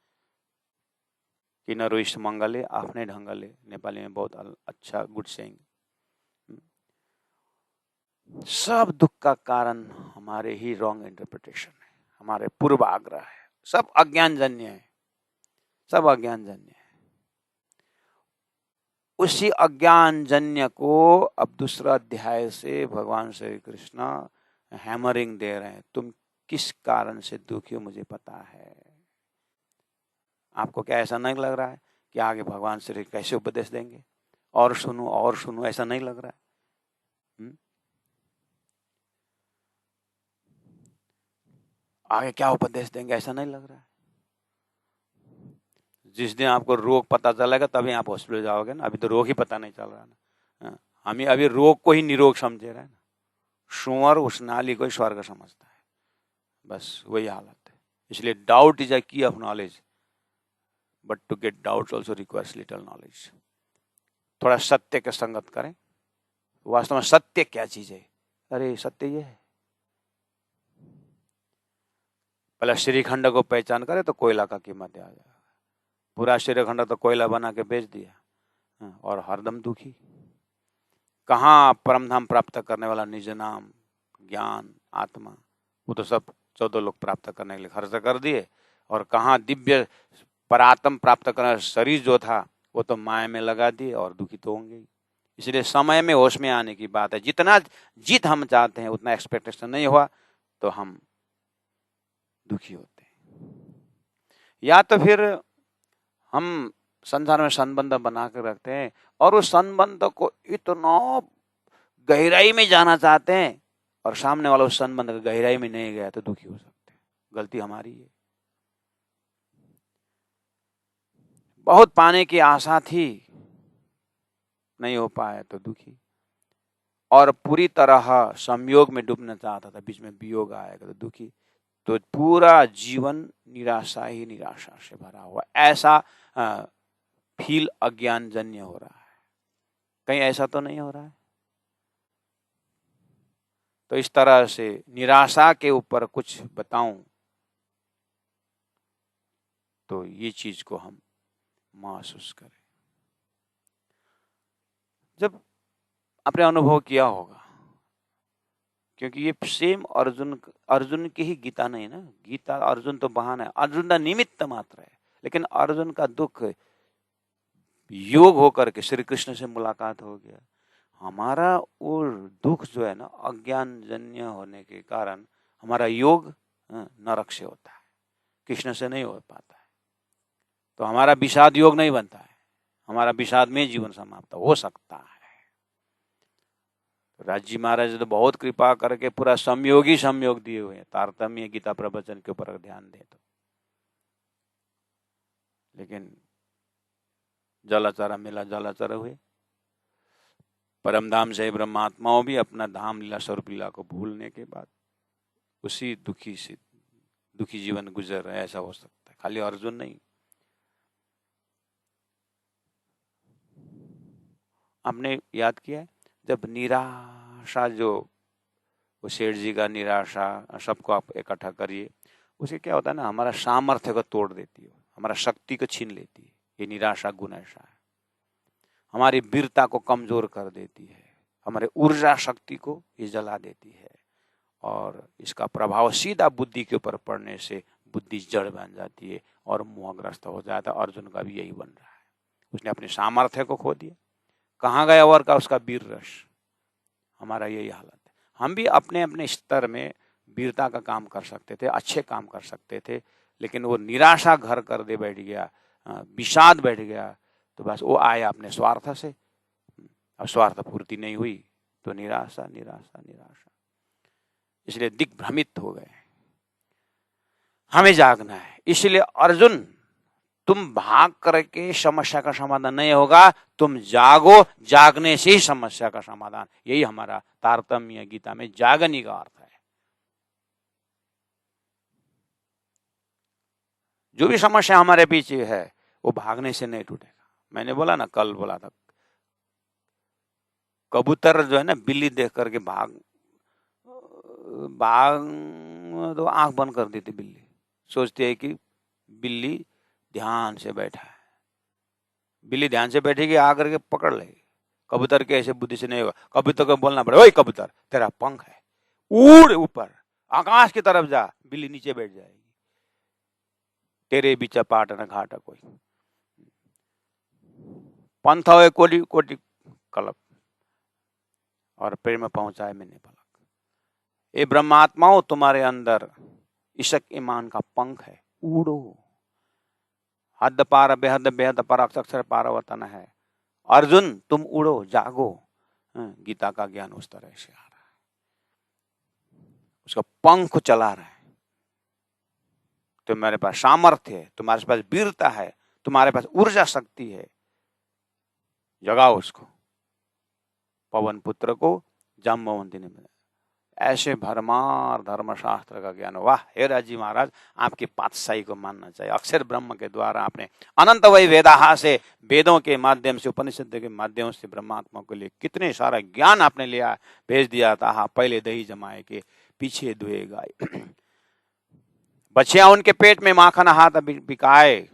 कि न रोइस मंगले आफ्नै ढंगले, नेपाली में बहुत अच्छा गुड सेइंग। सब दुख का कारण हमारे ही रॉन्ग इंटरप्रिटेशन है, हमारे पूर्वाग्रह है, सब अज्ञानजन्य है, सब अज्ञानजन्य है। उसी अज्ञानजन्य को अब दूसरा अध्याय से भगवान श्री कृष्ण हैमरिंग दे रहे हैं। तुम किस कारण से दुखी हो मुझे पता है। आपको क्या ऐसा नहीं लग रहा है कि आगे भगवान श्री कैसे उपदेश देंगे? और सुनो, ऐसा नहीं लग रहा है? आगे क्या उपदेश देंगे ऐसा नहीं लग रहा है? जिस दिन आपको रोग पता चलेगा तभी आप हॉस्पिटल जाओगे ना। अभी तो रोग ही पता नहीं चल रहा ना। हम अभी रोग को ही निरोग समझे रहे ना। सुअर उस नाली को ही स्वर्ग समझता है, बस वही हालत है। इसलिए doubt is a key of knowledge, but to get doubt also requires little knowledge. थोड़ा सत्य के संगत करें, वास्तव में सत्य क्या चीज है? अरे सत्य ये है। पहले श्रीखंड को पहचान करे तो कोयला का कीमत आ जाएगा। पूरा श्रीखंड तो कोयला बना के बेच दिया और हरदम दुखी। कहाँ परमधाम प्राप्त करने वाला निज नाम, ज्ञान, आत्मा, वो तो सब 14 लोग प्राप्त करने के लिए खर्च कर दिए। और कहाँ दिव्य परात्म प्राप्त करना शरीर जो था वो तो माया में लगा दिए और दुखी तो होंगे ही। इसलिए समय में होश में आने की बात है। जितना जीत हम चाहते हैं उतना एक्सपेक्टेशन नहीं हुआ तो हम दुखी होते हैं। या तो फिर हम संसार में संबंध बना कर रखते हैं और उस संबंध को इतना गहराई में जाना चाहते हैं और सामने वाला उस संबंध का गहराई में नहीं गया तो दुखी हो सकते हैं। गलती हमारी है। बहुत पाने की आशा थी, नहीं हो पाया तो दुखी। और पूरी तरह संयोग में डूबना चाहता था, बीच में वियोग आएगा तो दुखी। तो पूरा जीवन निराशा ही निराशा से भरा हुआ, ऐसा फील अज्ञानजन्य हो रहा है। कहीं ऐसा तो नहीं हो रहा है? तो इस तरह से निराशा के ऊपर कुछ बताऊं तो ये चीज को हम महसूस करें। जब आपने अनुभव किया होगा, क्योंकि ये सेम अर्जुन की ही गीता नहीं ना, गीता अर्जुन तो बहाना है, अर्जुन का निमित्त मात्र है। लेकिन अर्जुन का दुख योग होकर के श्री कृष्ण से मुलाकात हो गया। हमारा वो दुख जो है ना, अज्ञान जन्य होने के कारण हमारा योग नरक से होता है, कृष्ण से नहीं हो पाता है। तो हमारा विषाद योग नहीं बनता है, हमारा विषाद में जीवन समाप्त हो सकता है। तो राज जी महाराज तो बहुत कृपा करके पूरा संयोग दिए हुए हैं, तारतम्य गीता प्रवचन के ऊपर ध्यान दे तो। लेकिन जलाचारा मिला जलाचार हुए। परमधाम से ब्रह्मात्माओं भी अपना धाम लीला स्वरूप लीला को भूलने के बाद उसी दुखी जीवन गुजर रहे, ऐसा हो सकता है। खाली अर्जुन नहीं। आपने याद किया है जब निराशा, जो वो सेठ जी का निराशा, सबको आप इकट्ठा करिए, उसे क्या होता है ना, हमारा सामर्थ्य को तोड़ देती है, हमारा शक्ति को छीन लेती है। ये निराशा गुण ऐसा है, हमारी वीरता को कमजोर कर देती है, हमारे ऊर्जा शक्ति को ये जला देती है। और इसका प्रभाव सीधा बुद्धि के ऊपर पड़ने से बुद्धि जड़ बन जाती है और मोहग्रस्त हो जाता है। अर्जुन का भी यही बन रहा है, उसने अपने सामर्थ्य को खो दिया। कहाँ गया और का उसका वीर रस? हमारा यही हालत है। हम भी अपने अपने स्तर में वीरता का काम कर सकते थे, अच्छे काम कर सकते थे, लेकिन वो निराशा घर कर दे बैठ गया, विषाद बैठ गया, तो बस वो आया अपने स्वार्थ से। अब स्वार्थ पूर्ति नहीं हुई तो निराशा निराशा निराशा, इसलिए दिग्भ्रमित हो गए। हमें जागना है। इसलिए अर्जुन, तुम भाग करके समस्या का समाधान नहीं होगा, तुम जागो, जागने से ही समस्या का समाधान। यही हमारा तारतम्य गीता में जागने का अर्थ है। जो भी समस्या हमारे पीछे है वो भागने से नहीं टूटेगा। मैंने बोला ना, कल बोला था, कबूतर जो है ना, बिल्ली देख करके भाग तो आंख बंद कर देती बिल्ली, सोचती है कि बिल्ली ध्यान से बैठा है। बिल्ली ध्यान से बैठेगी, आकर के पकड़ लेगी। कबूतर के ऐसे बुद्धि से नहीं होगा। कबूतर को बोलना पड़े, ओए कबूतर, तेरा पंख है, उड़ ऊपर आकाश की तरफ जा। बिल्ली नीचे बैठ जाएगी। तेरे बीच पाट न घाट कोई पंथ हो कोटि कोटि कलप, और प्रेम पहुंचाए मैंने पलक। ये ब्रह्मात्माओं, तुम्हारे अंदर इशक ईमान का पंख है, उड़ो। हद पार बेहद बेहद पर अक्षर पार वतन है। अर्जुन तुम उड़ो, जागो। गीता का ज्ञान उस तरह से आ रहा है, उसका पंख चला रहा है। तुम्हारे पास सामर्थ्य है, तुम्हारे पास वीरता है, तुम्हारे पास ऊर्जा शक्ति है, जगाओ उसको। पवन पुत्र को जाम्बवंती ने मिला, ऐसे भरमार धर्मशास्त्र का ज्ञान। वाह हे राजी महाराज, आपकी पातशाही को मानना चाहिए। अक्षर ब्रह्म के द्वारा आपने अनंत वही वेदाहा से, वेदों के माध्यम से, उपनिषद के माध्यम से ब्रह्मात्मा के लिए कितने सारा ज्ञान आपने लिया, भेज दिया था। पहले दही जमाए के पीछे दुए गाय, बछिया उनके पेट में माखन हाथ बिकाए।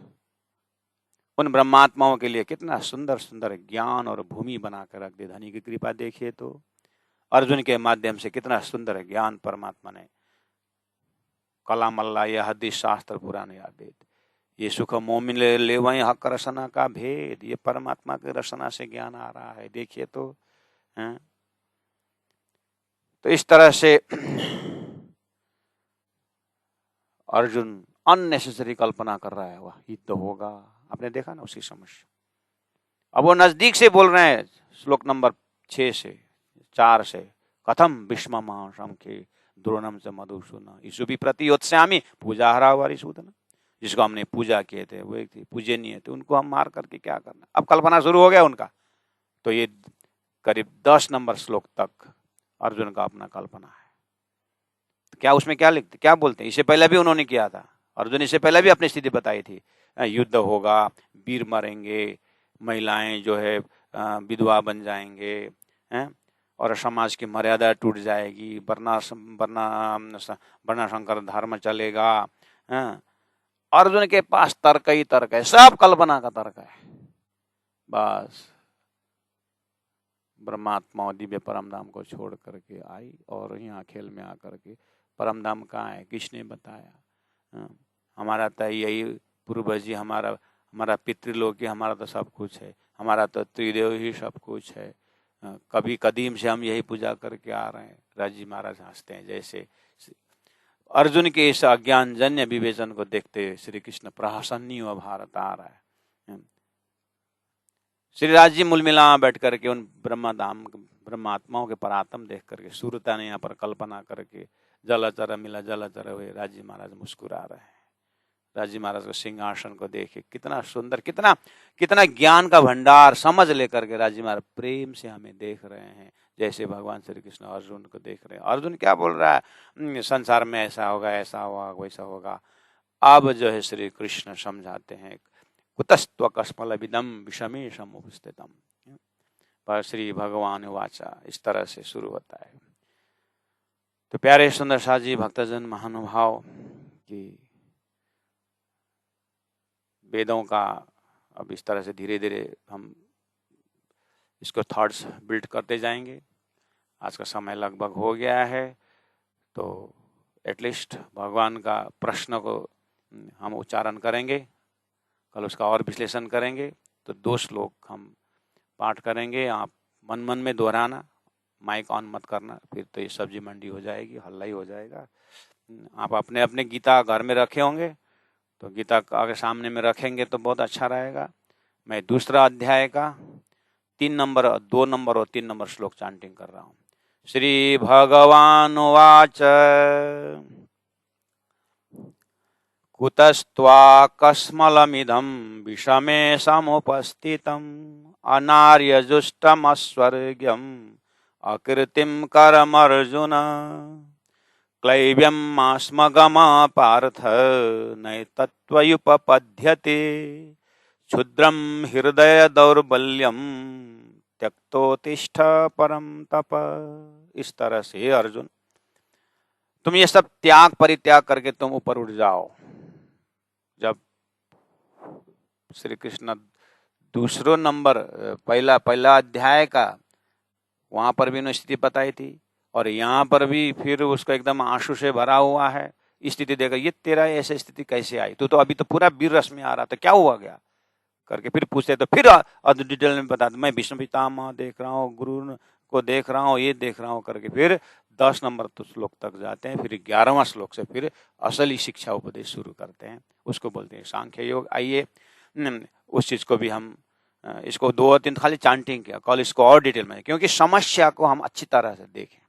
उन ब्रह्मात्माओं के लिए कितना सुंदर सुंदर ज्ञान और भूमि बनाकर रख दी। धनी की कृपा देखिए तो अर्जुन के माध्यम से कितना सुंदर ज्ञान परमात्मा ने। कलाम अल्लाह, यह हदीस शास्त्र पुराण याद, ये सुख मोमिन ले वही हक रसना का भेद, ये परमात्मा के रसना से ज्ञान आ रहा है। देखिए तो है? तो इस तरह से अर्जुन अननेसेसरी कल्पना कर रहा है, वह युद्ध होगा। आपने देखा ना उसकी समस्या। अब वो नजदीक से बोल रहे हैं, श्लोक नंबर 6 से 4 से, कथम भीष्म महाशंखे द्रोणम से मधुसूदन ईसुभी प्रतियोत्स्यामि पूजा हरा वारिसूदन। जिसको हमने पूजा किए थे, वो एक थी पूजनीय थे, उनको हम मार करके क्या करना। अब कल्पना शुरू हो गया उनका। तो ये करीब 10 नंबर श्लोक तक अर्जुन का अपना कल्पना है। तो क्या उसमें क्या लिखते, क्या बोलते हैं? इससे पहले भी उन्होंने किया था, अर्जुन इससे पहले भी अपनी स्थिति बताई थी। युद्ध होगा, वीर मरेंगे, महिलाएं जो है विधवा बन जाएंगे, हैं, और समाज की मर्यादा टूट जाएगी, वर्णाशंकर धर्म चलेगा। अर्जुन के पास तर्क ही तर्क है, सब कल्पना का तर्क है। बस ब्रह्मात्मा दिव्य परमधाम को छोड़ करके आई और यहाँ खेल में आकर के परमधाम कहाँ है, किसने बताया? हमारा तो यही पूर्वज जी, हमारा पितृलोक ही हमारा तो सब कुछ है, हमारा तो त्रिदेव ही सब कुछ है। कभी कदीम से हम यही पूजा करके आ रहे हैं। राजी महाराज हंसते हैं। जैसे अर्जुन के इस अज्ञानजन्य विवेचन को देखते श्री कृष्ण प्रहसन्नी व भारत आ रहा है। श्री राज जी मुलमिला बैठ करके उन ब्रह्मात्माओं के परात्म देख करके, सूरता ने यहाँ पर कल्पना करके जलचर मिला जलचर हुए, राजी महाराज मुस्कुरा रहे हैं। राजी महाराज के सिंहासन को देखे कितना सुंदर, कितना ज्ञान का भंडार समझ लेकर के राजी महाराज प्रेम से हमें देख रहे हैं, जैसे भगवान श्री कृष्ण अर्जुन को देख रहे हैं। अर्जुन क्या बोल रहा है? संसार में ऐसा होगा, ऐसा होगा, वैसा होगा। अब जो है श्री कृष्ण समझाते हैं, कुतस्त्व कस्मलविदम विषमेशम उपस्थितम, पर श्री भगवान वाचा, इस तरह से शुरू होता है। तो प्यारे सुंदर साजी भक्तजन महानुभाव की वेदों का अब इस तरह से धीरे धीरे हम इसको थॉट्स बिल्ड करते जाएंगे। आज का समय लगभग हो गया है, तो एटलीस्ट भगवान का प्रश्न को हम उच्चारण करेंगे, कल उसका और विश्लेषण करेंगे। तो 2 श्लोक हम पाठ करेंगे। आप मन मन में दोहराना, माइक ऑन मत करना, फिर तो ये सब्जी मंडी हो जाएगी, हल्ला ही हो जाएगा। आप अपने अपने गीता घर में रखे होंगे, तो गीता अगर सामने में रखेंगे तो बहुत अच्छा रहेगा। मैं दूसरा अध्याय का 3 नंबर, 2 नंबर और 3 नंबर श्लोक चांटिंग कर रहा हूँ। श्री भगवान वाच कुतस्त्वा कस्मलमिदं विषमे समुपस्थितम् अनार्यजुष्टमस्वर्ग्यम् अकृतिं करमर्जुन क्लैव्यमास्मगमा पार्थ नैतत्त्वयुपपद्यते क्षुद्रं हृदय दौर्बल्यं त्यक्तोत्तिष्ठ परम तप। इस तरह से अर्जुन, तुम ये सब त्याग परित्याग करके तुम ऊपर उठ जाओ। जब श्री कृष्ण दूसरो नंबर पहला अध्याय का वहां पर भी उन्होंने स्थिति बताई थी, और यहाँ पर भी फिर उसको एकदम आंसू से भरा हुआ है स्थिति देखा। ये तेरा ऐसी स्थिति कैसे आई? तू तो अभी तो पूरा वीर रस में आ रहा था, क्या हुआ गया करके फिर पूछते, तो फिर डिटेल में बता, मैं भीष्म पितामह देख रहा हूँ, गुरु को देख रहा हूँ, ये देख रहा हूँ करके फिर 10 नंबर श्लोक तक जाते हैं। फिर 11वां श्लोक से फिर असली शिक्षा उपदेश शुरू करते हैं, उसको बोलते हैं सांख्य योग। आइए उस चीज को भी हम इसको 2 और 3 खाली चांटिंग किया, कल इसको और डिटेल में, क्योंकि समस्या को हम अच्छी तरह से देखें,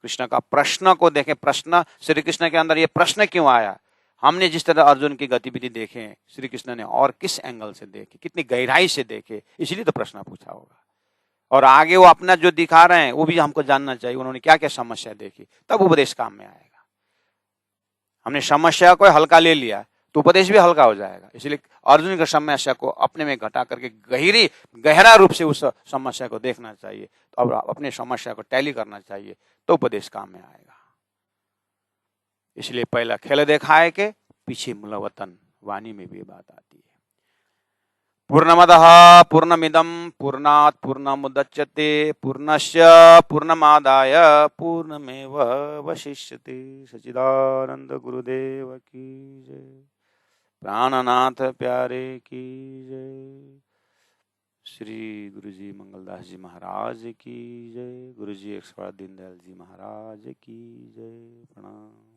कृष्ण का प्रश्न को देखें। प्रश्न श्री कृष्ण के अंदर ये प्रश्न क्यों आया? हमने जिस तरह अर्जुन की गतिविधि देखे, श्री कृष्ण ने और किस एंगल से देखे, कितनी गहराई से देखे, इसलिए तो प्रश्न पूछा होगा। और आगे वो अपना जो दिखा रहे हैं वो भी हमको जानना चाहिए, उन्होंने क्या क्या समस्या देखी, तब उपदेश काम में आएगा। हमने समस्या को हल्का ले लिया तो उपदेश भी हल्का हो जाएगा। इसलिए अर्जुन की समस्या को अपने में घटा करके गहरा रूप से उस समस्या को देखना चाहिए, तो अब अपनी समस्या को टैली करना चाहिए, तो उपदेश काम में आएगा। इसलिए पहला खेल दिखाए के पीछे मूलवतन वाणी में भी बात आती है। पूर्णमदः पूर्णमिदं पूर्णात् पूर्णमुदच्यते पूर्णस्य पूर्णमादाय पूर्णमेवावशिष्यते। सच्चिदानंद गुरुदेव की जय। प्राणनाथ प्यारे की जय। श्री गुरुजी मंगलदास जी महाराज की जय। गुरुजी एक्सपर्ट दीनदयाल जी महाराज की जय। प्रणाम।